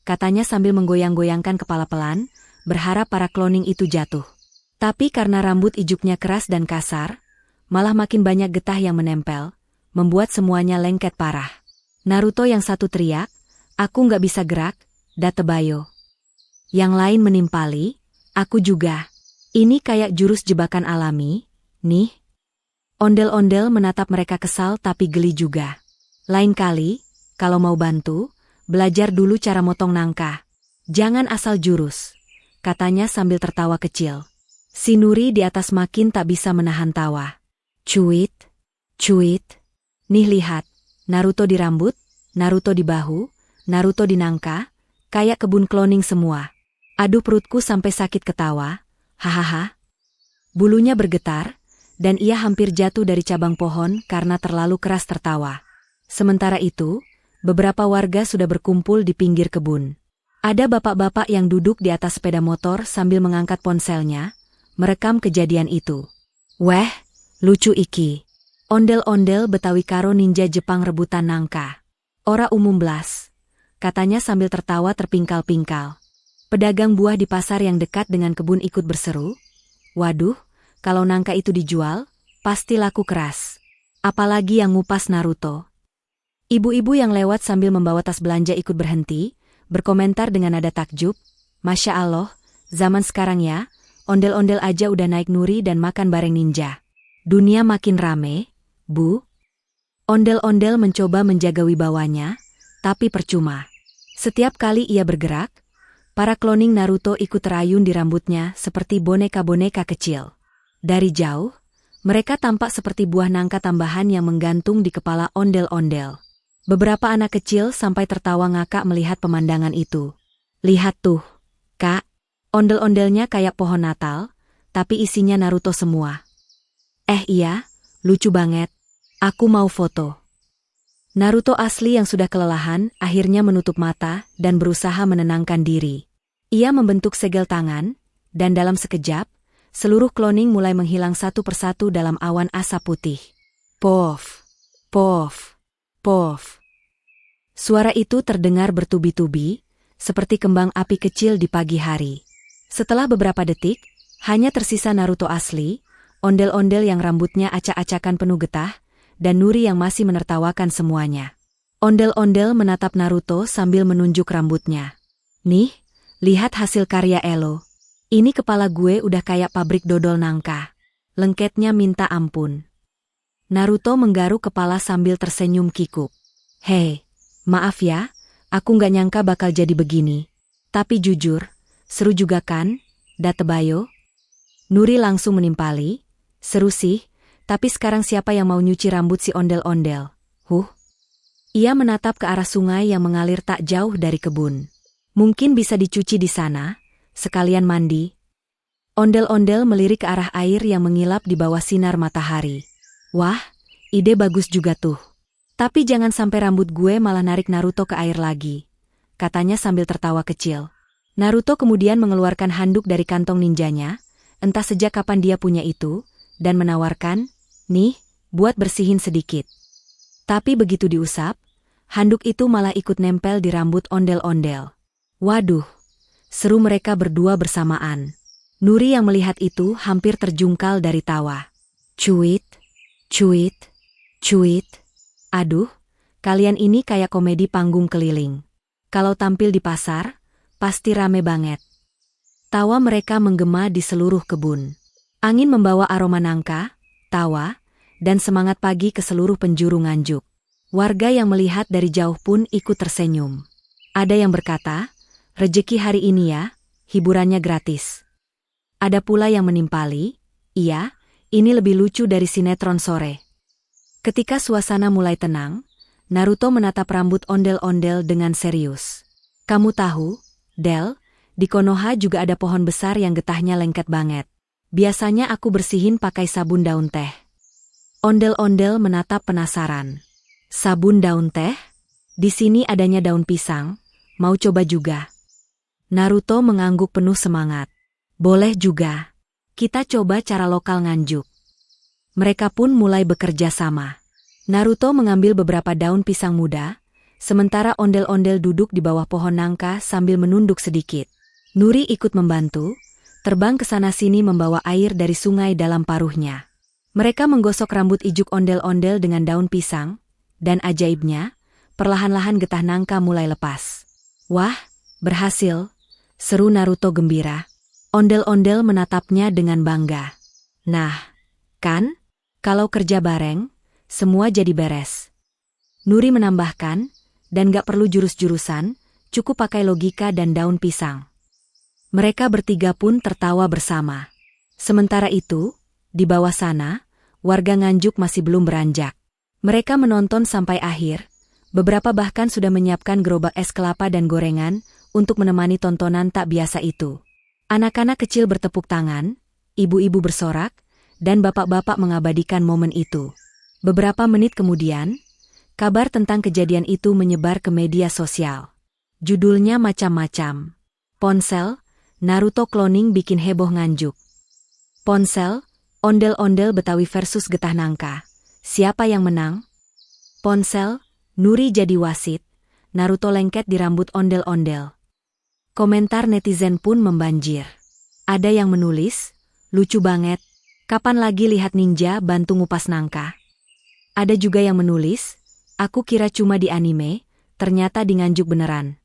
Katanya sambil menggoyang-goyangkan kepala pelan, berharap para cloning itu jatuh. Tapi karena rambut ijuknya keras dan kasar, malah makin banyak getah yang menempel, membuat semuanya lengket parah. Naruto yang satu teriak, "Aku nggak bisa gerak, Datebayo." Yang lain menimpali, "Aku juga. Ini kayak jurus jebakan alami, nih." Ondel-ondel menatap mereka kesal tapi geli juga. Lain kali, kalau mau bantu, belajar dulu cara motong nangka. Jangan asal jurus. Katanya sambil tertawa kecil. Si Nuri di atas makin tak bisa menahan tawa. Cuit. Nih lihat, Naruto di rambut, Naruto di bahu, Naruto di nangka, kayak kebun cloning semua. Aduh perutku sampai sakit ketawa, hahaha. Bulunya bergetar, dan ia hampir jatuh dari cabang pohon karena terlalu keras tertawa. Sementara itu, beberapa warga sudah berkumpul di pinggir kebun. Ada bapak-bapak yang duduk di atas sepeda motor sambil mengangkat ponselnya, merekam kejadian itu. Weh, lucu iki. Ondel-ondel Betawi karo ninja Jepang rebutan nangka. Ora umum blas, katanya sambil tertawa terpingkal-pingkal. Pedagang buah di pasar yang dekat dengan kebun ikut berseru, waduh, kalau nangka itu dijual, pasti laku keras. Apalagi yang ngupas Naruto. Ibu-ibu yang lewat sambil membawa tas belanja ikut berhenti, berkomentar dengan nada takjub, Masya Allah, zaman sekarang ya, ondel-ondel aja udah naik nuri dan makan bareng ninja. Dunia makin rame, Bu. Ondel-ondel mencoba menjaga wibawanya, tapi percuma. Setiap kali ia bergerak, para kloning Naruto ikut terayun di rambutnya seperti boneka-boneka kecil. Dari jauh, mereka tampak seperti buah nangka tambahan yang menggantung di kepala ondel-ondel. Beberapa anak kecil sampai tertawa ngakak melihat pemandangan itu. Lihat tuh, Kak, ondel-ondelnya kayak pohon Natal, tapi isinya Naruto semua. Iya, lucu banget. Aku mau foto. Naruto asli yang sudah kelelahan akhirnya menutup mata dan berusaha menenangkan diri. Ia membentuk segel tangan, dan dalam sekejap, seluruh kloning mulai menghilang satu persatu dalam awan asap putih. Pof, pof, pof. Suara itu terdengar bertubi-tubi, seperti kembang api kecil di pagi hari. Setelah beberapa detik, hanya tersisa Naruto asli, ondel-ondel yang rambutnya acak-acakan penuh getah, dan Nuri yang masih menertawakan semuanya. Ondel-ondel menatap Naruto sambil menunjuk rambutnya. Nih, lihat hasil karya Elo. Ini kepala gue udah kayak pabrik dodol nangka. Lengketnya minta ampun. Naruto menggaruk kepala sambil tersenyum kikuk. Hei, maaf ya, aku nggak nyangka bakal jadi begini. Tapi jujur, seru juga kan, Datebayo? Nuri langsung menimpali. Seru sih, tapi sekarang siapa yang mau nyuci rambut si ondel-ondel? Ia menatap ke arah sungai yang mengalir tak jauh dari kebun. Mungkin bisa dicuci di sana, sekalian mandi. Ondel-ondel melirik ke arah air yang mengilap di bawah sinar matahari. Wah, ide bagus juga tuh. Tapi jangan sampai rambut gue malah narik Naruto ke air lagi, katanya sambil tertawa kecil. Naruto kemudian mengeluarkan handuk dari kantong ninjanya, entah sejak kapan dia punya itu, dan menawarkan, nih, buat bersihin sedikit. Tapi begitu diusap, handuk itu malah ikut nempel di rambut ondel-ondel. Waduh, seru mereka berdua bersamaan. Nuri yang melihat itu hampir terjungkal dari tawa. Cuit, cuit, cuit. Aduh, kalian ini kayak komedi panggung keliling. Kalau tampil di pasar, pasti rame banget. Tawa mereka menggema di seluruh kebun. Angin membawa aroma nangka, tawa, dan semangat pagi ke seluruh penjuru Nganjuk. Warga yang melihat dari jauh pun ikut tersenyum. Ada yang berkata, rejeki hari ini ya, hiburannya gratis. Ada pula yang menimpali, iya, ini lebih lucu dari sinetron sore. Ketika suasana mulai tenang, Naruto menatap rambut ondel-ondel dengan serius. Kamu tahu, Del, di Konoha juga ada pohon besar yang getahnya lengket banget. Biasanya aku bersihin pakai sabun daun teh. Ondel-ondel menatap penasaran. Sabun daun teh? Di sini adanya daun pisang, mau coba juga? Naruto mengangguk penuh semangat. Boleh juga. Kita coba cara lokal Nganjuk. Mereka pun mulai bekerja sama. Naruto mengambil beberapa daun pisang muda, sementara ondel-ondel duduk di bawah pohon nangka sambil menunduk sedikit. Nuri ikut membantu, terbang ke sana-sini membawa air dari sungai dalam paruhnya. Mereka menggosok rambut ijuk ondel-ondel dengan daun pisang, dan ajaibnya, perlahan-lahan getah nangka mulai lepas. Wah, berhasil, seru Naruto gembira. Ondel-ondel menatapnya dengan bangga. Nah, kan? Kalau kerja bareng, semua jadi beres. Nuri menambahkan, dan gak perlu jurus-jurusan, cukup pakai logika dan daun pisang. Mereka bertiga pun tertawa bersama. Sementara itu, di bawah sana, warga Nganjuk masih belum beranjak. Mereka menonton sampai akhir, beberapa bahkan sudah menyiapkan gerobak es kelapa dan gorengan untuk menemani tontonan tak biasa itu. Anak-anak kecil bertepuk tangan, ibu-ibu bersorak, dan bapak-bapak mengabadikan momen itu. Beberapa menit kemudian, kabar tentang kejadian itu menyebar ke media sosial. Judulnya macam-macam. Ponsel, Naruto cloning bikin heboh nganjuk. Ponsel, ondel-ondel Betawi versus getah nangka. Siapa yang menang? Ponsel, Nuri jadi wasit, Naruto lengket di rambut ondel-ondel. Komentar netizen pun membanjir. Ada yang menulis, lucu banget, kapan lagi lihat ninja bantu ngupas nangka? Ada juga yang menulis, aku kira cuma di anime, ternyata di Nganjuk beneran.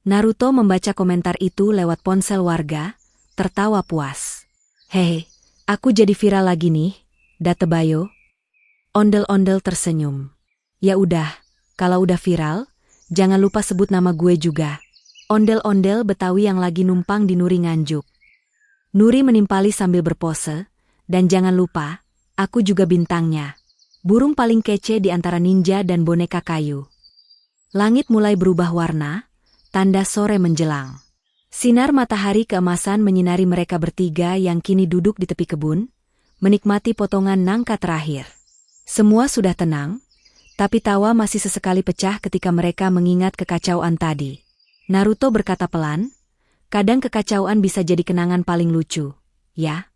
Naruto membaca komentar itu lewat ponsel warga, tertawa puas. Hehe, aku jadi viral lagi nih, Datebayo. Ondel-ondel tersenyum. Ya udah, kalau udah viral, jangan lupa sebut nama gue juga. Ondel-ondel Betawi yang lagi numpang di Nuri Nganjuk. Nuri menimpali sambil berpose, dan jangan lupa, aku juga bintangnya. Burung paling kece di antara ninja dan boneka kayu. Langit mulai berubah warna, tanda sore menjelang. Sinar matahari keemasan menyinari mereka bertiga yang kini duduk di tepi kebun, menikmati potongan nangka terakhir. Semua sudah tenang, tapi tawa masih sesekali pecah ketika mereka mengingat kekacauan tadi. Naruto berkata pelan, kadang kekacauan bisa jadi kenangan paling lucu, ya?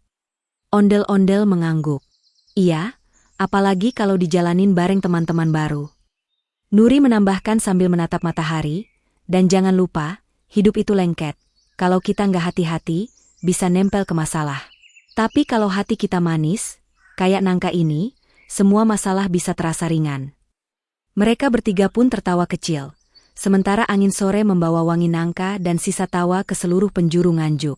Ondel-ondel mengangguk. Iya, apalagi kalau dijalanin bareng teman-teman baru. Nuri menambahkan sambil menatap matahari, dan jangan lupa, hidup itu lengket. Kalau kita nggak hati-hati, bisa nempel ke masalah. Tapi kalau hati kita manis, kayak nangka ini, semua masalah bisa terasa ringan. Mereka bertiga pun tertawa kecil, sementara angin sore membawa wangi nangka dan sisa tawa ke seluruh penjuru Nganjuk.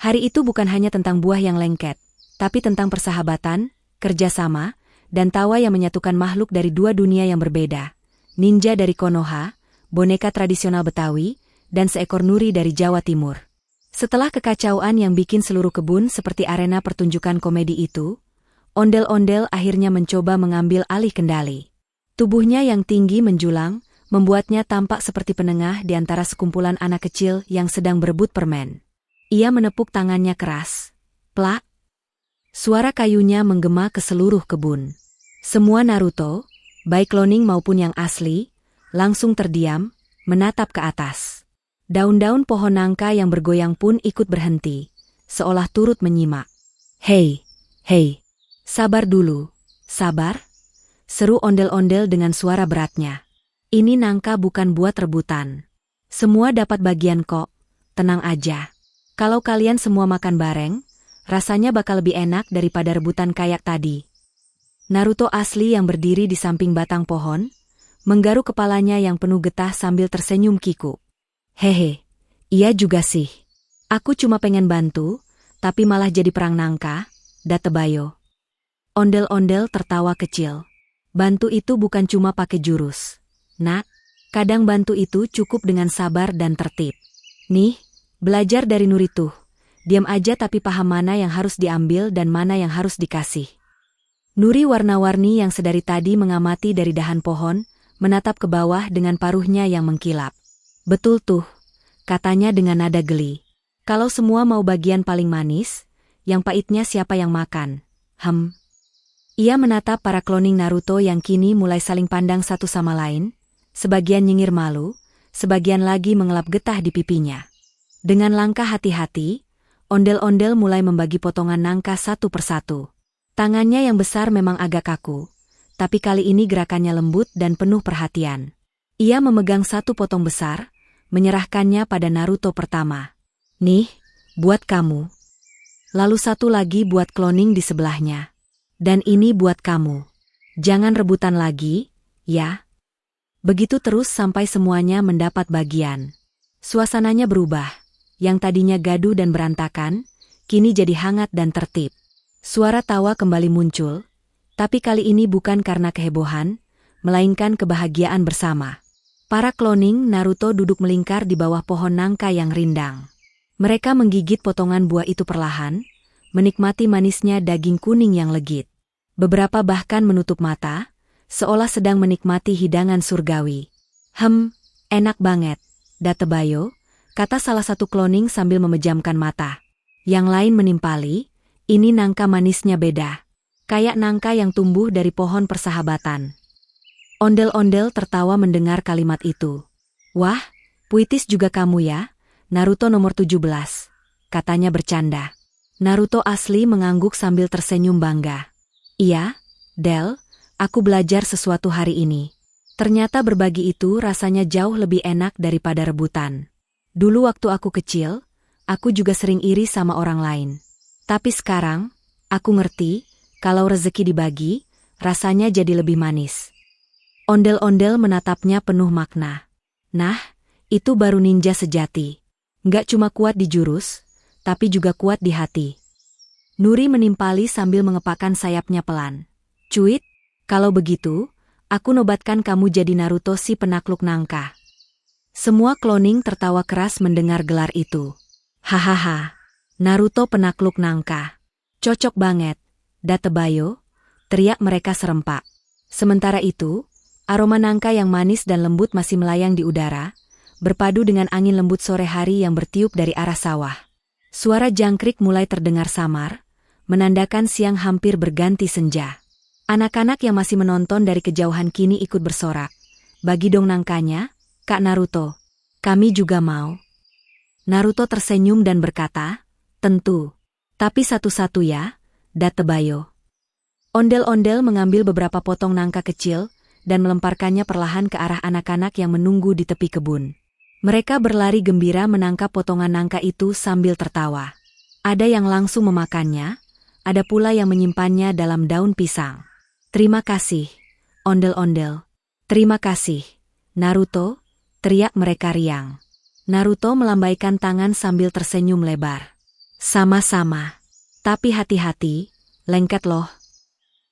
Hari itu bukan hanya tentang buah yang lengket, tapi tentang persahabatan, kerjasama, dan tawa yang menyatukan makhluk dari dua dunia yang berbeda. Ninja dari Konoha, boneka tradisional Betawi, dan seekor Nuri dari Jawa Timur. Setelah kekacauan yang bikin seluruh kebun seperti arena pertunjukan komedi itu, ondel-ondel akhirnya mencoba mengambil alih kendali. Tubuhnya yang tinggi menjulang, membuatnya tampak seperti penengah di antara sekumpulan anak kecil yang sedang berebut permen. Ia menepuk tangannya keras. Plak! Suara kayunya menggema ke seluruh kebun. Semua Naruto, baik cloning maupun yang asli, langsung terdiam, menatap ke atas. Daun-daun pohon nangka yang bergoyang pun ikut berhenti, seolah turut menyimak. Hei, sabar dulu, sabar, seru ondel-ondel dengan suara beratnya. Ini nangka bukan buat rebutan. Semua dapat bagian kok, tenang aja. Kalau kalian semua makan bareng, rasanya bakal lebih enak daripada rebutan kayak tadi. Naruto asli yang berdiri di samping batang pohon, menggaruk kepalanya yang penuh getah sambil tersenyum kiku. Hehe, iya juga sih. Aku cuma pengen bantu, tapi malah jadi perang nangka, Datebayo. Ondel-ondel tertawa kecil. Bantu itu bukan cuma pakai jurus. Nak, kadang bantu itu cukup dengan sabar dan tertib. Nih, belajar dari Nuri tuh. Diam aja tapi paham mana yang harus diambil dan mana yang harus dikasih. Nuri warna-warni yang sedari tadi mengamati dari dahan pohon, menatap ke bawah dengan paruhnya yang mengkilap. Betul tuh, katanya dengan nada geli. Kalau semua mau bagian paling manis, yang pahitnya siapa yang makan? Ia menatap para cloning Naruto yang kini mulai saling pandang satu sama lain, sebagian nyengir malu, sebagian lagi mengelap getah di pipinya. Dengan langkah hati-hati, ondel-ondel mulai membagi potongan nangka satu persatu. Tangannya yang besar memang agak kaku, tapi kali ini gerakannya lembut dan penuh perhatian. Ia memegang satu potong besar, menyerahkannya pada Naruto pertama. Nih, buat kamu. Lalu satu lagi buat cloning di sebelahnya. Dan ini buat kamu. Jangan rebutan lagi, ya. Begitu terus sampai semuanya mendapat bagian. Suasananya berubah. Yang tadinya gaduh dan berantakan, kini jadi hangat dan tertib. Suara tawa kembali muncul, tapi kali ini bukan karena kehebohan, melainkan kebahagiaan bersama. Para cloning Naruto duduk melingkar di bawah pohon nangka yang rindang. Mereka menggigit potongan buah itu perlahan, menikmati manisnya daging kuning yang legit. Beberapa bahkan menutup mata, seolah sedang menikmati hidangan surgawi. Enak banget, Datebayo, kata salah satu cloning sambil memejamkan mata. Yang lain menimpali, ini nangka manisnya beda. Kayak nangka yang tumbuh dari pohon persahabatan. Ondel-ondel tertawa mendengar kalimat itu. Wah, Puitis juga kamu ya, Naruto nomor 17, katanya bercanda. Naruto asli mengangguk sambil tersenyum bangga. Iya, Del, aku belajar sesuatu hari ini. Ternyata berbagi itu rasanya jauh lebih enak daripada rebutan. Dulu waktu aku kecil, aku juga sering iri sama orang lain. Tapi sekarang, aku ngerti, kalau rezeki dibagi, rasanya jadi lebih manis. Ondel-ondel menatapnya penuh makna. Nah, itu baru ninja sejati. Nggak cuma kuat di jurus, tapi juga kuat di hati. Nuri menimpali sambil mengepakkan sayapnya pelan. Cuit, kalau begitu, aku nobatkan kamu jadi Naruto si penakluk nangka. Semua cloning tertawa keras mendengar gelar itu. Hahaha, Naruto penakluk nangka. Cocok banget, Datebayo, teriak mereka serempak. Sementara itu, aroma nangka yang manis dan lembut masih melayang di udara, berpadu dengan angin lembut sore hari yang bertiup dari arah sawah. Suara jangkrik mulai terdengar samar, menandakan siang hampir berganti senja. Anak-anak yang masih menonton dari kejauhan kini ikut bersorak. Bagi dong nangkanya, Kak Naruto. Kami juga mau. Naruto tersenyum dan berkata, tentu. Tapi satu-satu ya, Datebayo. Ondel-ondel mengambil beberapa potong nangka kecil dan melemparkannya perlahan ke arah anak-anak yang menunggu di tepi kebun. Mereka berlari gembira menangkap potongan nangka itu sambil tertawa. Ada yang langsung memakannya, ada pula yang menyimpannya dalam daun pisang. Terima kasih, ondel-ondel. Terima kasih, Naruto, teriak mereka riang. Naruto melambaikan tangan sambil tersenyum lebar. Sama-sama. Tapi hati-hati, lengket loh.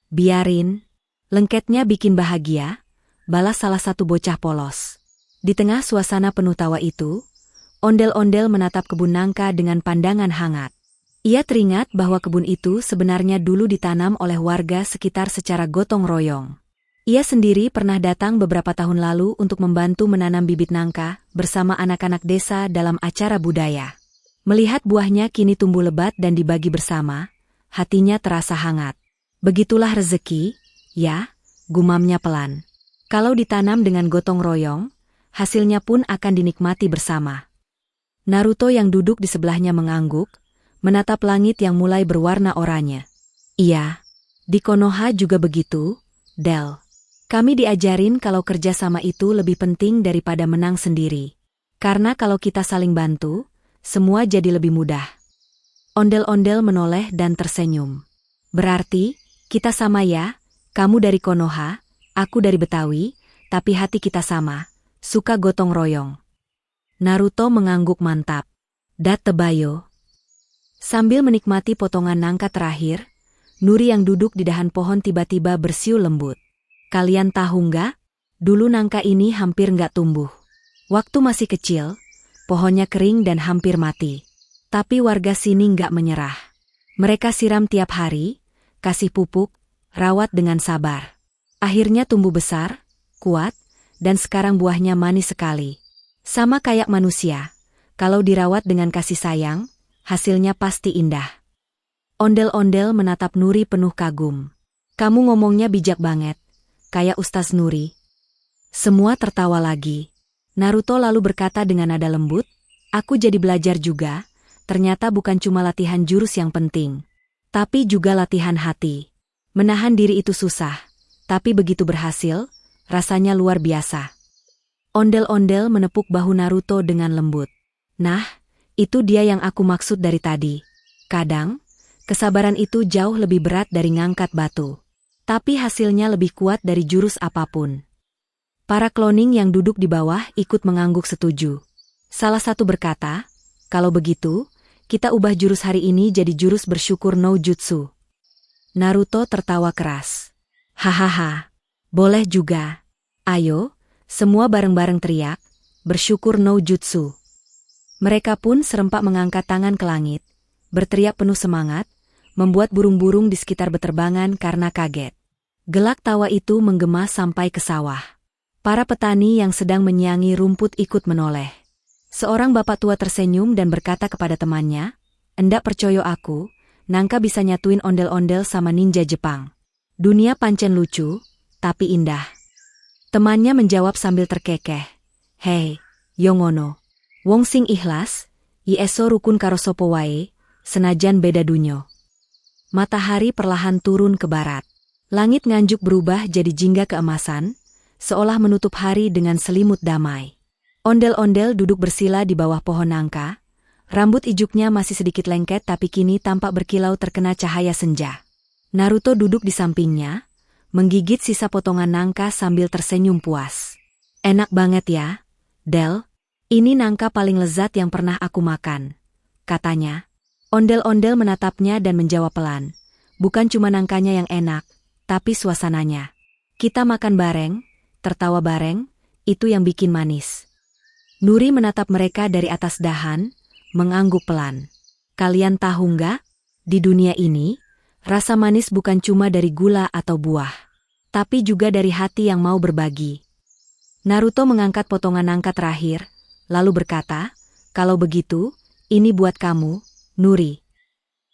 Biarin. Lengketnya bikin bahagia, balas salah satu bocah polos. Di tengah suasana penuh tawa itu, ondel-ondel menatap kebun nangka dengan pandangan hangat. Ia teringat bahwa kebun itu sebenarnya dulu ditanam oleh warga sekitar secara gotong royong. Ia sendiri pernah datang beberapa tahun lalu untuk membantu menanam bibit nangka bersama anak-anak desa dalam acara budaya. Melihat buahnya kini tumbuh lebat dan dibagi bersama, hatinya terasa hangat. Begitulah rezeki, ya, gumamnya pelan. Kalau ditanam dengan gotong royong, hasilnya pun akan dinikmati bersama. Naruto yang duduk di sebelahnya mengangguk, menatap langit yang mulai berwarna oranye. Iya, di Konoha juga begitu, Del. Kami diajarin kalau kerja sama itu lebih penting daripada menang sendiri. Karena kalau kita saling bantu, semua jadi lebih mudah. Ondel-ondel menoleh dan tersenyum. Berarti, kita sama ya, kamu dari Konoha, aku dari Betawi, tapi hati kita sama, suka gotong royong. Naruto mengangguk mantap. Datebayo. Sambil menikmati potongan nangka terakhir, Nuri yang duduk di dahan pohon tiba-tiba bersiul lembut. Kalian tahu nggak? Dulu nangka ini hampir nggak tumbuh. Waktu masih kecil, pohonnya kering dan hampir mati. Tapi warga sini nggak menyerah. Mereka siram tiap hari, kasih pupuk, rawat dengan sabar. Akhirnya tumbuh besar, kuat, dan sekarang buahnya manis sekali. Sama kayak manusia, kalau dirawat dengan kasih sayang, hasilnya pasti indah. Ondel-ondel menatap Nuri penuh kagum. Kamu ngomongnya bijak banget, kayak Ustaz Nuri. Semua tertawa lagi. Naruto lalu berkata dengan nada lembut, aku jadi belajar juga, ternyata bukan cuma latihan jurus yang penting, tapi juga latihan hati. Menahan diri itu susah, tapi begitu berhasil, rasanya luar biasa. Ondel-ondel menepuk bahu Naruto dengan lembut. Nah, itu dia yang aku maksud dari tadi. Kadang, kesabaran itu jauh lebih berat dari ngangkat batu. Tapi hasilnya lebih kuat dari jurus apapun. Para cloning yang duduk di bawah ikut mengangguk setuju. Salah satu berkata, kalau begitu, kita ubah jurus hari ini jadi jurus bersyukur no jutsu. Naruto tertawa keras. Hahaha, boleh juga. Ayo, semua bareng-bareng teriak, bersyukur no jutsu. Mereka pun serempak mengangkat tangan ke langit, berteriak penuh semangat, membuat burung-burung di sekitar beterbangan karena kaget. Gelak tawa itu menggema sampai ke sawah. Para petani yang sedang menyiangi rumput ikut menoleh. Seorang bapak tua tersenyum dan berkata kepada temannya, "Endak percaya aku, nangka bisa nyatuin ondel-ondel sama ninja Jepang. Dunia pancen lucu, tapi indah." Temannya menjawab sambil terkekeh, "Hei, Yongono. Wong sing ikhlas, Yeso rukun karo sapa wae, senajan beda dunyo. Matahari perlahan turun ke barat. Langit nganjuk berubah jadi jingga keemasan, seolah menutup hari dengan selimut damai. Ondel-ondel duduk bersila di bawah pohon nangka. Rambut ijuknya masih sedikit lengket tapi kini tampak berkilau terkena cahaya senja. Naruto duduk di sampingnya, menggigit sisa potongan nangka sambil tersenyum puas. Enak banget ya, Del. Ini nangka paling lezat yang pernah aku makan, katanya. Ondel-ondel menatapnya dan menjawab pelan. Bukan cuma nangkanya yang enak, tapi suasananya. Kita makan bareng, tertawa bareng, itu yang bikin manis. Nuri menatap mereka dari atas dahan, mengangguk pelan. Kalian tahu nggak? Di dunia ini, rasa manis bukan cuma dari gula atau buah, tapi juga dari hati yang mau berbagi. Naruto mengangkat potongan nangka terakhir, lalu berkata, kalau begitu, ini buat kamu, Nuri.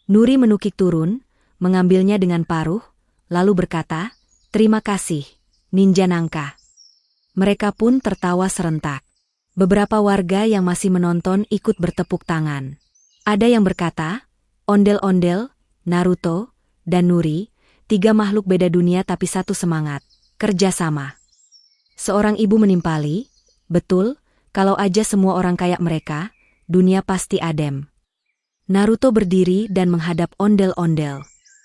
Nuri menukik turun, mengambilnya dengan paruh, lalu berkata, terima kasih, ninja nangka. Mereka pun tertawa serentak. Beberapa warga yang masih menonton ikut bertepuk tangan. Ada yang berkata, ondel-ondel, Naruto, dan Nuri, 3 makhluk beda dunia tapi satu semangat, kerjasama. Seorang ibu menimpali, betul, kalau aja semua orang kayak mereka, dunia pasti adem. Naruto berdiri dan menghadap ondel-ondel.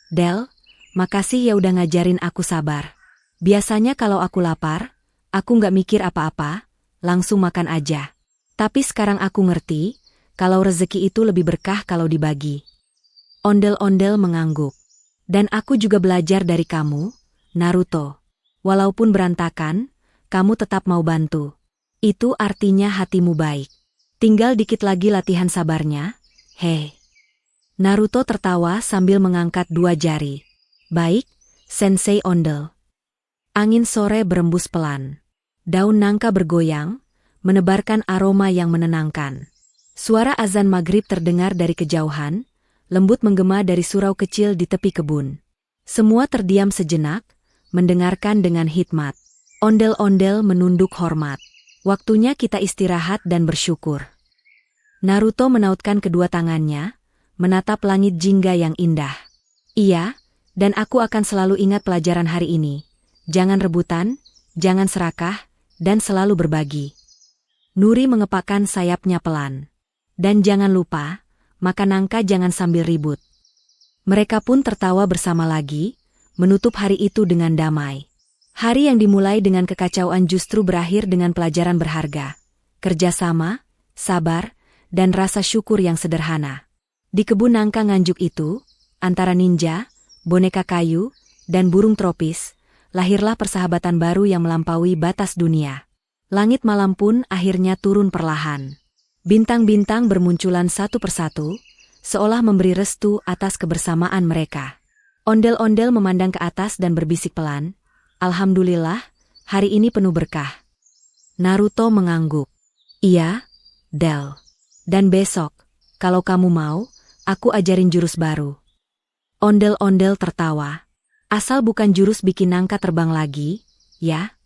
Del, makasih ya udah ngajarin aku sabar. Biasanya kalau aku lapar, aku nggak mikir apa-apa, langsung makan aja. Tapi sekarang aku ngerti, kalau rezeki itu lebih berkah kalau dibagi. Ondel-ondel mengangguk. Dan aku juga belajar dari kamu, Naruto. Walaupun berantakan, kamu tetap mau bantu. Itu artinya hatimu baik. Tinggal dikit lagi latihan sabarnya, hei. Naruto tertawa sambil mengangkat 2 jari. Baik, Sensei Ondel. Angin sore berembus pelan. Daun nangka bergoyang, menebarkan aroma yang menenangkan. Suara azan maghrib terdengar dari kejauhan, lembut menggema dari surau kecil di tepi kebun. Semua terdiam sejenak, mendengarkan dengan hikmat. Ondel-ondel menunduk hormat. Waktunya kita istirahat dan bersyukur. Naruto menautkan kedua tangannya, menatap langit jingga yang indah. Iya, dan aku akan selalu ingat pelajaran hari ini. Jangan rebutan, jangan serakah, dan selalu berbagi. Nuri mengepakkan sayapnya pelan. Dan jangan lupa, makan nangka jangan sambil ribut. Mereka pun tertawa bersama lagi, menutup hari itu dengan damai. Hari yang dimulai dengan kekacauan justru berakhir dengan pelajaran berharga. Kerjasama, sabar, dan rasa syukur yang sederhana. Di kebun nangka nganjuk itu, antara ninja, boneka kayu, dan burung tropis, lahirlah persahabatan baru yang melampaui batas dunia. Langit malam pun akhirnya turun perlahan. Bintang-bintang bermunculan satu persatu, seolah memberi restu atas kebersamaan mereka. Ondel-ondel memandang ke atas dan berbisik pelan, Alhamdulillah, hari ini penuh berkah. Naruto mengangguk. Iya, Del. Dan besok, kalau kamu mau, aku ajarin jurus baru. Ondel-ondel tertawa. Asal bukan jurus bikin nangka terbang lagi, ya?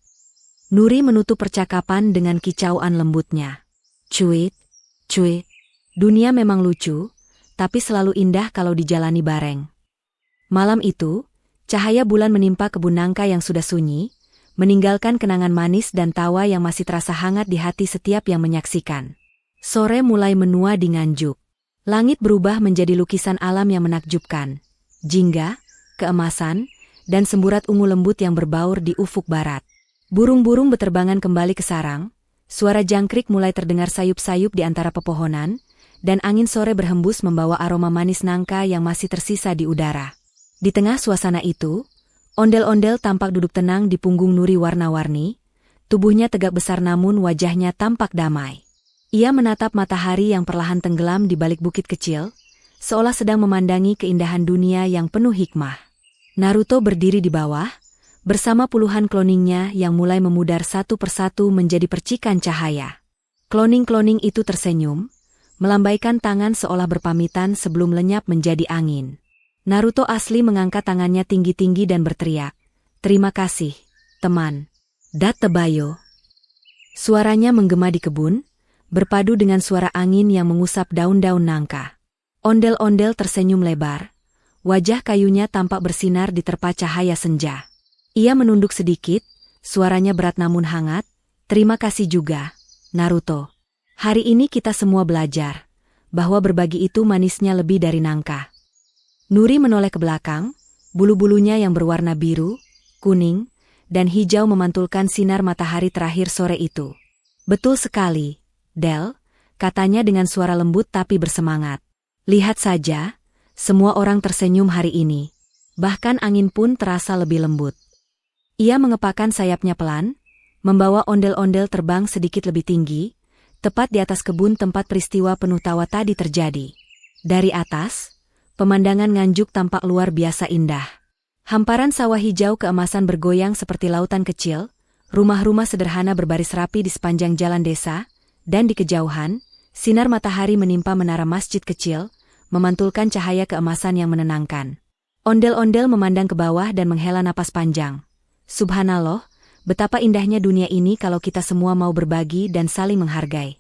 Nuri menutup percakapan dengan kicauan lembutnya. Cuit, cuit. Dunia memang lucu, tapi selalu indah kalau dijalani bareng. Malam itu, cahaya bulan menimpa kebun nangka yang sudah sunyi, meninggalkan kenangan manis dan tawa yang masih terasa hangat di hati setiap yang menyaksikan. Sore mulai menua di Nganjuk. Langit berubah menjadi lukisan alam yang menakjubkan. Jingga, keemasan, dan semburat ungu lembut yang berbaur di ufuk barat. Burung-burung beterbangan kembali ke sarang, suara jangkrik mulai terdengar sayup-sayup di antara pepohonan, dan angin sore berhembus membawa aroma manis nangka yang masih tersisa di udara. Di tengah suasana itu, ondel-ondel tampak duduk tenang di punggung Nuri warna-warni, tubuhnya tegak besar namun wajahnya tampak damai. Ia menatap matahari yang perlahan tenggelam di balik bukit kecil, seolah sedang memandangi keindahan dunia yang penuh hikmah. Naruto berdiri di bawah, bersama puluhan kloningnya yang mulai memudar satu persatu menjadi percikan cahaya. Kloning-kloning itu tersenyum, melambaikan tangan seolah berpamitan sebelum lenyap menjadi angin. Naruto asli mengangkat tangannya tinggi-tinggi dan berteriak, "Terima kasih, teman. Datebayo." Suaranya menggema di kebun, berpadu dengan suara angin yang mengusap daun-daun nangka. Ondel-ondel tersenyum lebar. Wajah kayunya tampak bersinar di terpa cahaya senja. Ia menunduk sedikit, suaranya berat namun hangat. Terima kasih juga, Naruto. Hari ini kita semua belajar bahwa berbagi itu manisnya lebih dari nangka. Nuri menoleh ke belakang, bulu-bulunya yang berwarna biru, kuning, dan hijau memantulkan sinar matahari terakhir sore itu. Betul sekali, Del, katanya dengan suara lembut tapi bersemangat. Lihat saja, semua orang tersenyum hari ini. Bahkan angin pun terasa lebih lembut. Ia mengepakkan sayapnya pelan, membawa ondel-ondel terbang sedikit lebih tinggi, tepat di atas kebun tempat peristiwa penuh tawa tadi terjadi. Dari atas, pemandangan Nganjuk tampak luar biasa indah. Hamparan sawah hijau keemasan bergoyang seperti lautan kecil, rumah-rumah sederhana berbaris rapi di sepanjang jalan desa, dan di kejauhan, sinar matahari menimpa menara masjid kecil, memantulkan cahaya keemasan yang menenangkan. Ondel-ondel memandang ke bawah dan menghela napas panjang. Subhanallah, betapa indahnya dunia ini kalau kita semua mau berbagi dan saling menghargai.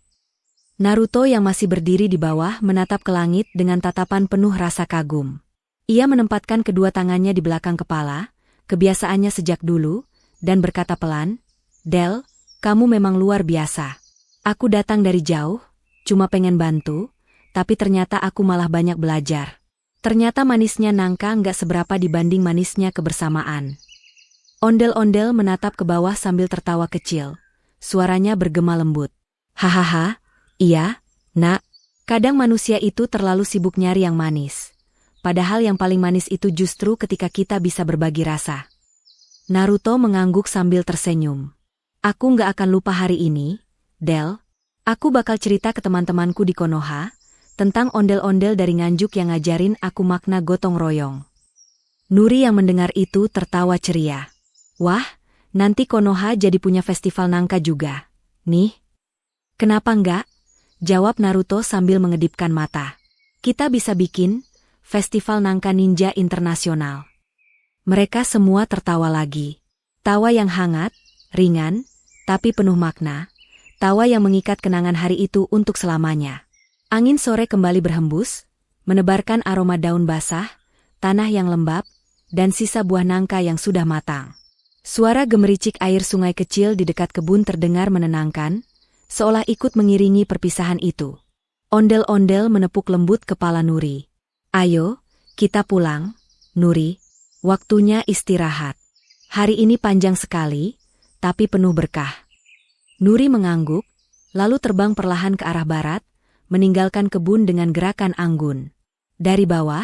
Naruto yang masih berdiri di bawah menatap ke langit dengan tatapan penuh rasa kagum. Ia menempatkan kedua tangannya di belakang kepala, kebiasaannya sejak dulu, dan berkata pelan, Del, kamu memang luar biasa. Aku datang dari jauh, cuma pengen bantu, tapi ternyata aku malah banyak belajar. Ternyata manisnya nangka nggak seberapa dibanding manisnya kebersamaan. Ondel-ondel menatap ke bawah sambil tertawa kecil. Suaranya bergema lembut. Hahaha, iya, nak. Kadang manusia itu terlalu sibuk nyari yang manis. Padahal yang paling manis itu justru ketika kita bisa berbagi rasa. Naruto mengangguk sambil tersenyum. Aku nggak akan lupa hari ini, Del. Aku bakal cerita ke teman-temanku di Konoha, tentang ondel-ondel dari Nganjuk yang ngajarin aku makna gotong royong. Nuri yang mendengar itu tertawa ceria. Wah, nanti Konoha jadi punya festival nangka juga. Nih. Kenapa enggak? Jawab Naruto sambil mengedipkan mata. Kita bisa bikin festival nangka ninja internasional. Mereka semua tertawa lagi. Tawa yang hangat, ringan, tapi penuh makna. Tawa yang mengikat kenangan hari itu untuk selamanya. Angin sore kembali berhembus, menebarkan aroma daun basah, tanah yang lembab, dan sisa buah nangka yang sudah matang. Suara gemericik air sungai kecil di dekat kebun terdengar menenangkan, seolah ikut mengiringi perpisahan itu. Ondel-ondel menepuk lembut kepala Nuri. Ayo, kita pulang, Nuri. Waktunya istirahat. Hari ini panjang sekali, tapi penuh berkah. Nuri mengangguk, lalu terbang perlahan ke arah barat, meninggalkan kebun dengan gerakan anggun. Dari bawah,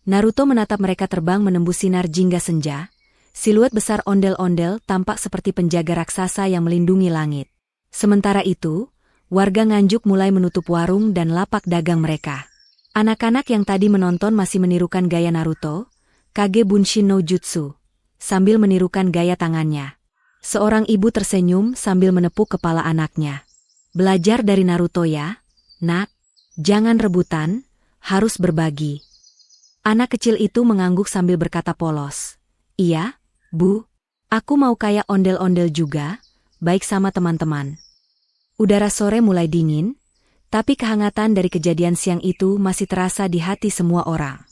Naruto menatap mereka terbang menembus sinar jingga senja. Siluet besar ondel-ondel tampak seperti penjaga raksasa yang melindungi langit. Sementara itu, warga Nganjuk mulai menutup warung dan lapak dagang mereka. Anak-anak yang tadi menonton masih menirukan gaya Naruto, Kage Bunshin no Jutsu, sambil menirukan gaya tangannya. Seorang ibu tersenyum sambil menepuk kepala anaknya. Belajar dari Naruto ya, nak. Jangan rebutan, harus berbagi. Anak kecil itu mengangguk sambil berkata polos. Iya, Bu. Aku mau kayak ondel-ondel juga, baik sama teman-teman. Udara sore mulai dingin, tapi kehangatan dari kejadian siang itu masih terasa di hati semua orang.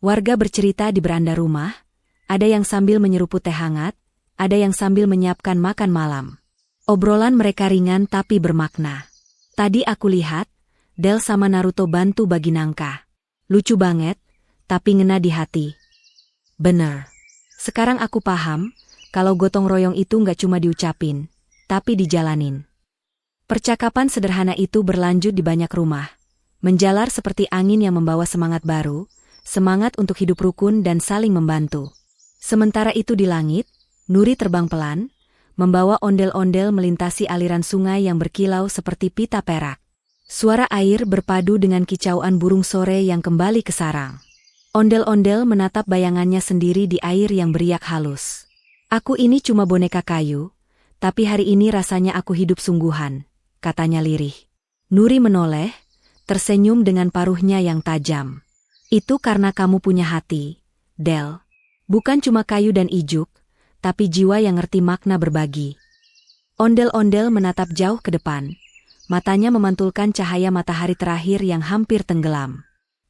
Warga bercerita di beranda rumah, ada yang sambil menyeruput teh hangat, ada yang sambil menyiapkan makan malam. Obrolan mereka ringan tapi bermakna. Tadi aku lihat, Del sama Naruto bantu bagi nangka. Lucu banget, tapi ngena di hati. Bener. Sekarang aku paham, kalau gotong royong itu nggak cuma diucapin, tapi dijalanin. Percakapan sederhana itu berlanjut di banyak rumah, menjalar seperti angin yang membawa semangat baru, semangat untuk hidup rukun dan saling membantu. Sementara itu di langit, Nuri terbang pelan, membawa ondel-ondel melintasi aliran sungai yang berkilau seperti pita perak. Suara air berpadu dengan kicauan burung sore yang kembali ke sarang. Ondel-ondel menatap bayangannya sendiri di air yang beriak halus. Aku ini cuma boneka kayu, tapi hari ini rasanya aku hidup sungguhan, katanya lirih. Nuri menoleh, tersenyum dengan paruhnya yang tajam. Itu karena kamu punya hati, Del. Bukan cuma kayu dan ijuk, tapi jiwa yang ngerti makna berbagi. Ondel-ondel menatap jauh ke depan, matanya memantulkan cahaya matahari terakhir yang hampir tenggelam.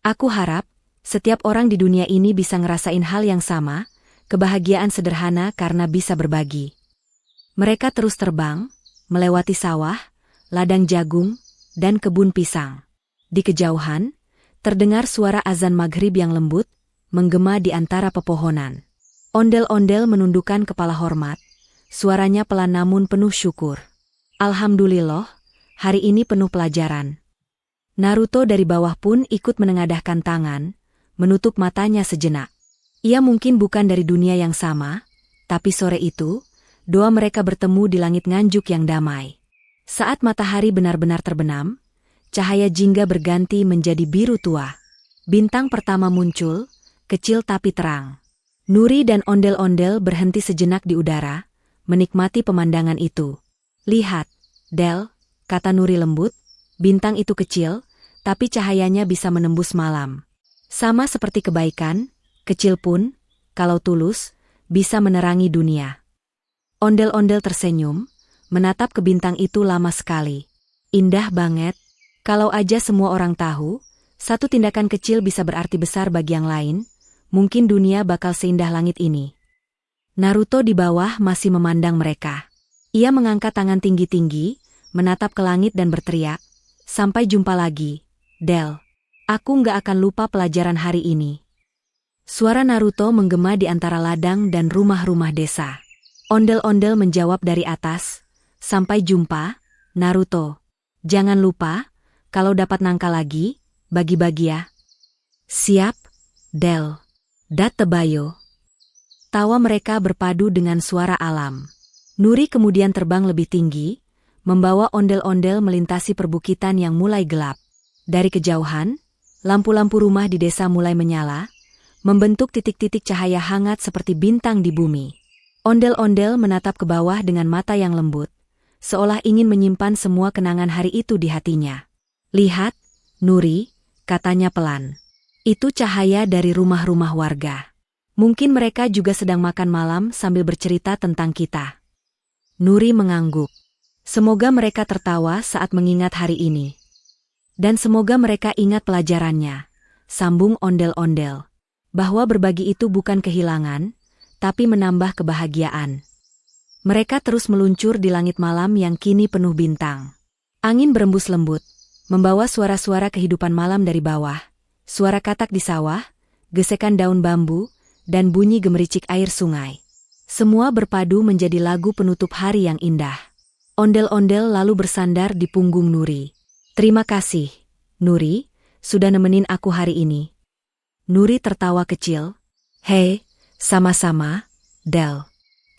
Aku harap setiap orang di dunia ini bisa ngerasain hal yang sama, kebahagiaan sederhana karena bisa berbagi. Mereka terus terbang, melewati sawah, ladang jagung, dan kebun pisang. Di kejauhan, terdengar suara azan maghrib yang lembut, menggema di antara pepohonan. Ondel-ondel menundukkan kepala hormat, suaranya pelan namun penuh syukur. Alhamdulillah, hari ini penuh pelajaran. Naruto dari bawah pun ikut menengadahkan tangan, menutup matanya sejenak. Ia mungkin bukan dari dunia yang sama, tapi sore itu, doa mereka bertemu di langit nganjuk yang damai. Saat matahari benar-benar terbenam, cahaya jingga berganti menjadi biru tua. Bintang pertama muncul, kecil tapi terang. Nuri dan ondel-ondel berhenti sejenak di udara, menikmati pemandangan itu. Lihat, Del, kata Nuri lembut, bintang itu kecil, tapi cahayanya bisa menembus malam. Sama seperti kebaikan, kecil pun, kalau tulus, bisa menerangi dunia. Ondel-ondel tersenyum, menatap ke bintang itu lama sekali. Indah banget, kalau aja semua orang tahu, satu tindakan kecil bisa berarti besar bagi yang lain, mungkin dunia bakal seindah langit ini. Naruto di bawah masih memandang mereka. Ia mengangkat tangan tinggi-tinggi, menatap ke langit dan berteriak, "Sampai jumpa lagi, Del. Aku nggak akan lupa pelajaran hari ini." Suara Naruto menggema di antara ladang dan rumah-rumah desa. Ondel-ondel menjawab dari atas, "Sampai jumpa, Naruto. Jangan lupa, kalau dapat nangka lagi, bagi-bagi ya." "Siap, Del." Datebayo. Tawa mereka berpadu dengan suara alam. Nuri kemudian terbang lebih tinggi, membawa ondel-ondel melintasi perbukitan yang mulai gelap. Dari kejauhan, lampu-lampu rumah di desa mulai menyala, membentuk titik-titik cahaya hangat seperti bintang di bumi. Ondel-ondel menatap ke bawah dengan mata yang lembut, seolah ingin menyimpan semua kenangan hari itu di hatinya. "Lihat, Nuri," katanya pelan. "Itu cahaya dari rumah-rumah warga. Mungkin mereka juga sedang makan malam sambil bercerita tentang kita." Nuri mengangguk. Semoga mereka tertawa saat mengingat hari ini. "Dan semoga mereka ingat pelajarannya," sambung ondel-ondel. "Bahwa berbagi itu bukan kehilangan, tapi menambah kebahagiaan." Mereka terus meluncur di langit malam yang kini penuh bintang. Angin berembus lembut, membawa suara-suara kehidupan malam dari bawah, suara katak di sawah, gesekan daun bambu, dan bunyi gemericik air sungai. Semua berpadu menjadi lagu penutup hari yang indah. Ondel-ondel lalu bersandar di punggung Nuri. "Terima kasih, Nuri, sudah nemenin aku hari ini." Nuri tertawa kecil. "Hei, sama-sama, Del.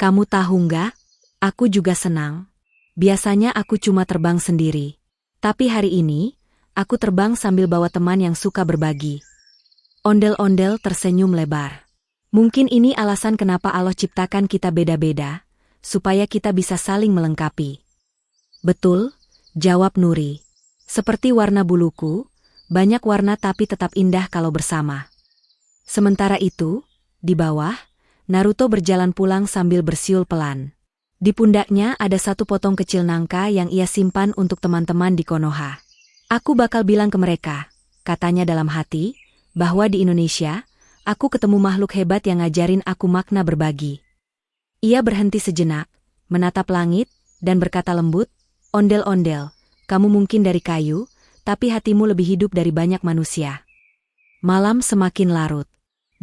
Kamu tahu nggak? Aku juga senang. Biasanya aku cuma terbang sendiri. Tapi hari ini, aku terbang sambil bawa teman yang suka berbagi." Ondel-ondel tersenyum lebar. "Mungkin ini alasan kenapa Allah ciptakan kita beda-beda, supaya kita bisa saling melengkapi." "Betul," jawab Nuri. "Seperti warna buluku, banyak warna tapi tetap indah kalau bersama." Sementara itu, di bawah, Naruto berjalan pulang sambil bersiul pelan. Di pundaknya ada satu potong kecil nangka yang ia simpan untuk teman-teman di Konoha. "Aku bakal bilang ke mereka," katanya dalam hati, "bahwa di Indonesia, aku ketemu makhluk hebat yang ngajarin aku makna berbagi." Ia berhenti sejenak, menatap langit, dan berkata lembut, "Ondel-ondel, kamu mungkin dari kayu, tapi hatimu lebih hidup dari banyak manusia." Malam semakin larut.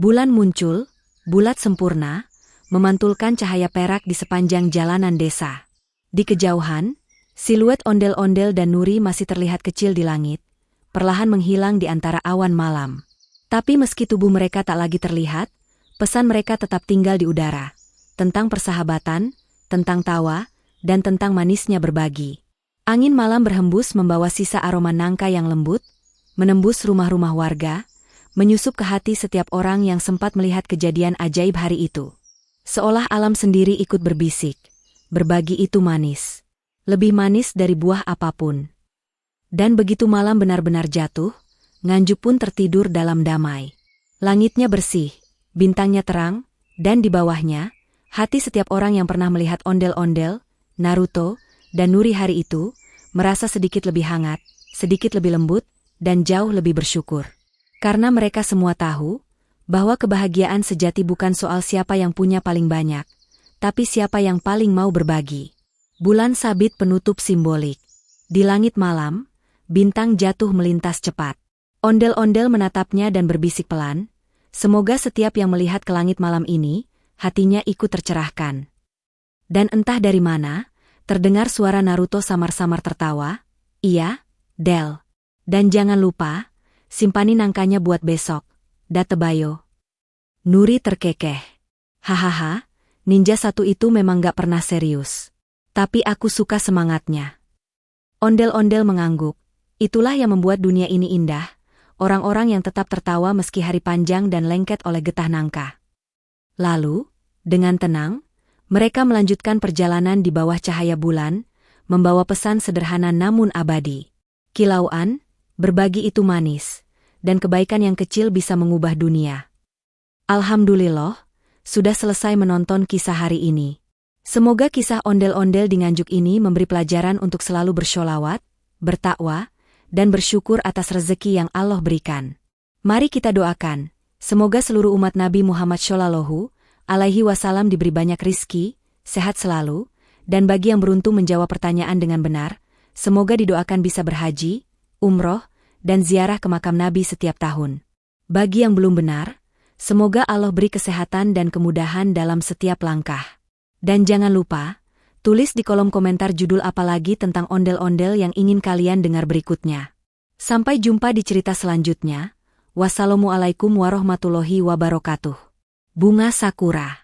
Bulan muncul, bulat sempurna, memantulkan cahaya perak di sepanjang jalanan desa. Di kejauhan, siluet ondel-ondel dan Nuri masih terlihat kecil di langit, perlahan menghilang di antara awan malam. Tapi meski tubuh mereka tak lagi terlihat, pesan mereka tetap tinggal di udara. Tentang persahabatan, tentang tawa, dan tentang manisnya berbagi. Angin malam berhembus membawa sisa aroma nangka yang lembut, menembus rumah-rumah warga, menyusup ke hati setiap orang yang sempat melihat kejadian ajaib hari itu. Seolah alam sendiri ikut berbisik, berbagi itu manis. Lebih manis dari buah apapun. Dan begitu malam benar-benar jatuh, Nganjuk pun tertidur dalam damai. Langitnya bersih, bintangnya terang, dan di bawahnya, hati setiap orang yang pernah melihat ondel-ondel, Naruto, dan Nuri hari itu, merasa sedikit lebih hangat, sedikit lebih lembut, dan jauh lebih bersyukur. Karena mereka semua tahu bahwa kebahagiaan sejati bukan soal siapa yang punya paling banyak, tapi siapa yang paling mau berbagi. Bulan sabit penutup simbolik. Di langit malam, bintang jatuh melintas cepat. Ondel-ondel menatapnya dan berbisik pelan, semoga setiap yang melihat ke langit malam ini, hatinya ikut tercerahkan. Dan entah dari mana, terdengar suara Naruto samar-samar tertawa, "Iya, Del. Dan jangan lupa, simpangi nangkanya buat besok, Datebayo." Nuri terkekeh. "Hahaha, ninja satu itu memang gak pernah serius. Tapi aku suka semangatnya." Ondel-ondel mengangguk. Itulah yang membuat dunia ini indah, orang-orang yang tetap tertawa meski hari panjang dan lengket oleh getah nangka. Lalu, dengan tenang, mereka melanjutkan perjalanan di bawah cahaya bulan, membawa pesan sederhana namun abadi. Kilauan, berbagi itu manis, dan kebaikan yang kecil bisa mengubah dunia. Alhamdulillah, sudah selesai menonton kisah hari ini. Semoga kisah ondel-ondel di Nganjuk ini memberi pelajaran untuk selalu bersholawat, bertakwa, dan bersyukur atas rezeki yang Allah berikan. Mari kita doakan, semoga seluruh umat Nabi Muhammad Shallallahu Alaihi Wasallam diberi banyak rizki, sehat selalu, dan bagi yang beruntung menjawab pertanyaan dengan benar, semoga didoakan bisa berhaji, umroh, dan ziarah ke makam Nabi setiap tahun. Bagi yang belum benar, semoga Allah beri kesehatan dan kemudahan dalam setiap langkah. Dan jangan lupa, tulis di kolom komentar judul apa lagi tentang ondel-ondel yang ingin kalian dengar berikutnya. Sampai jumpa di cerita selanjutnya. Wassalamualaikum warahmatullahi wabarakatuh. Bunga Sakura.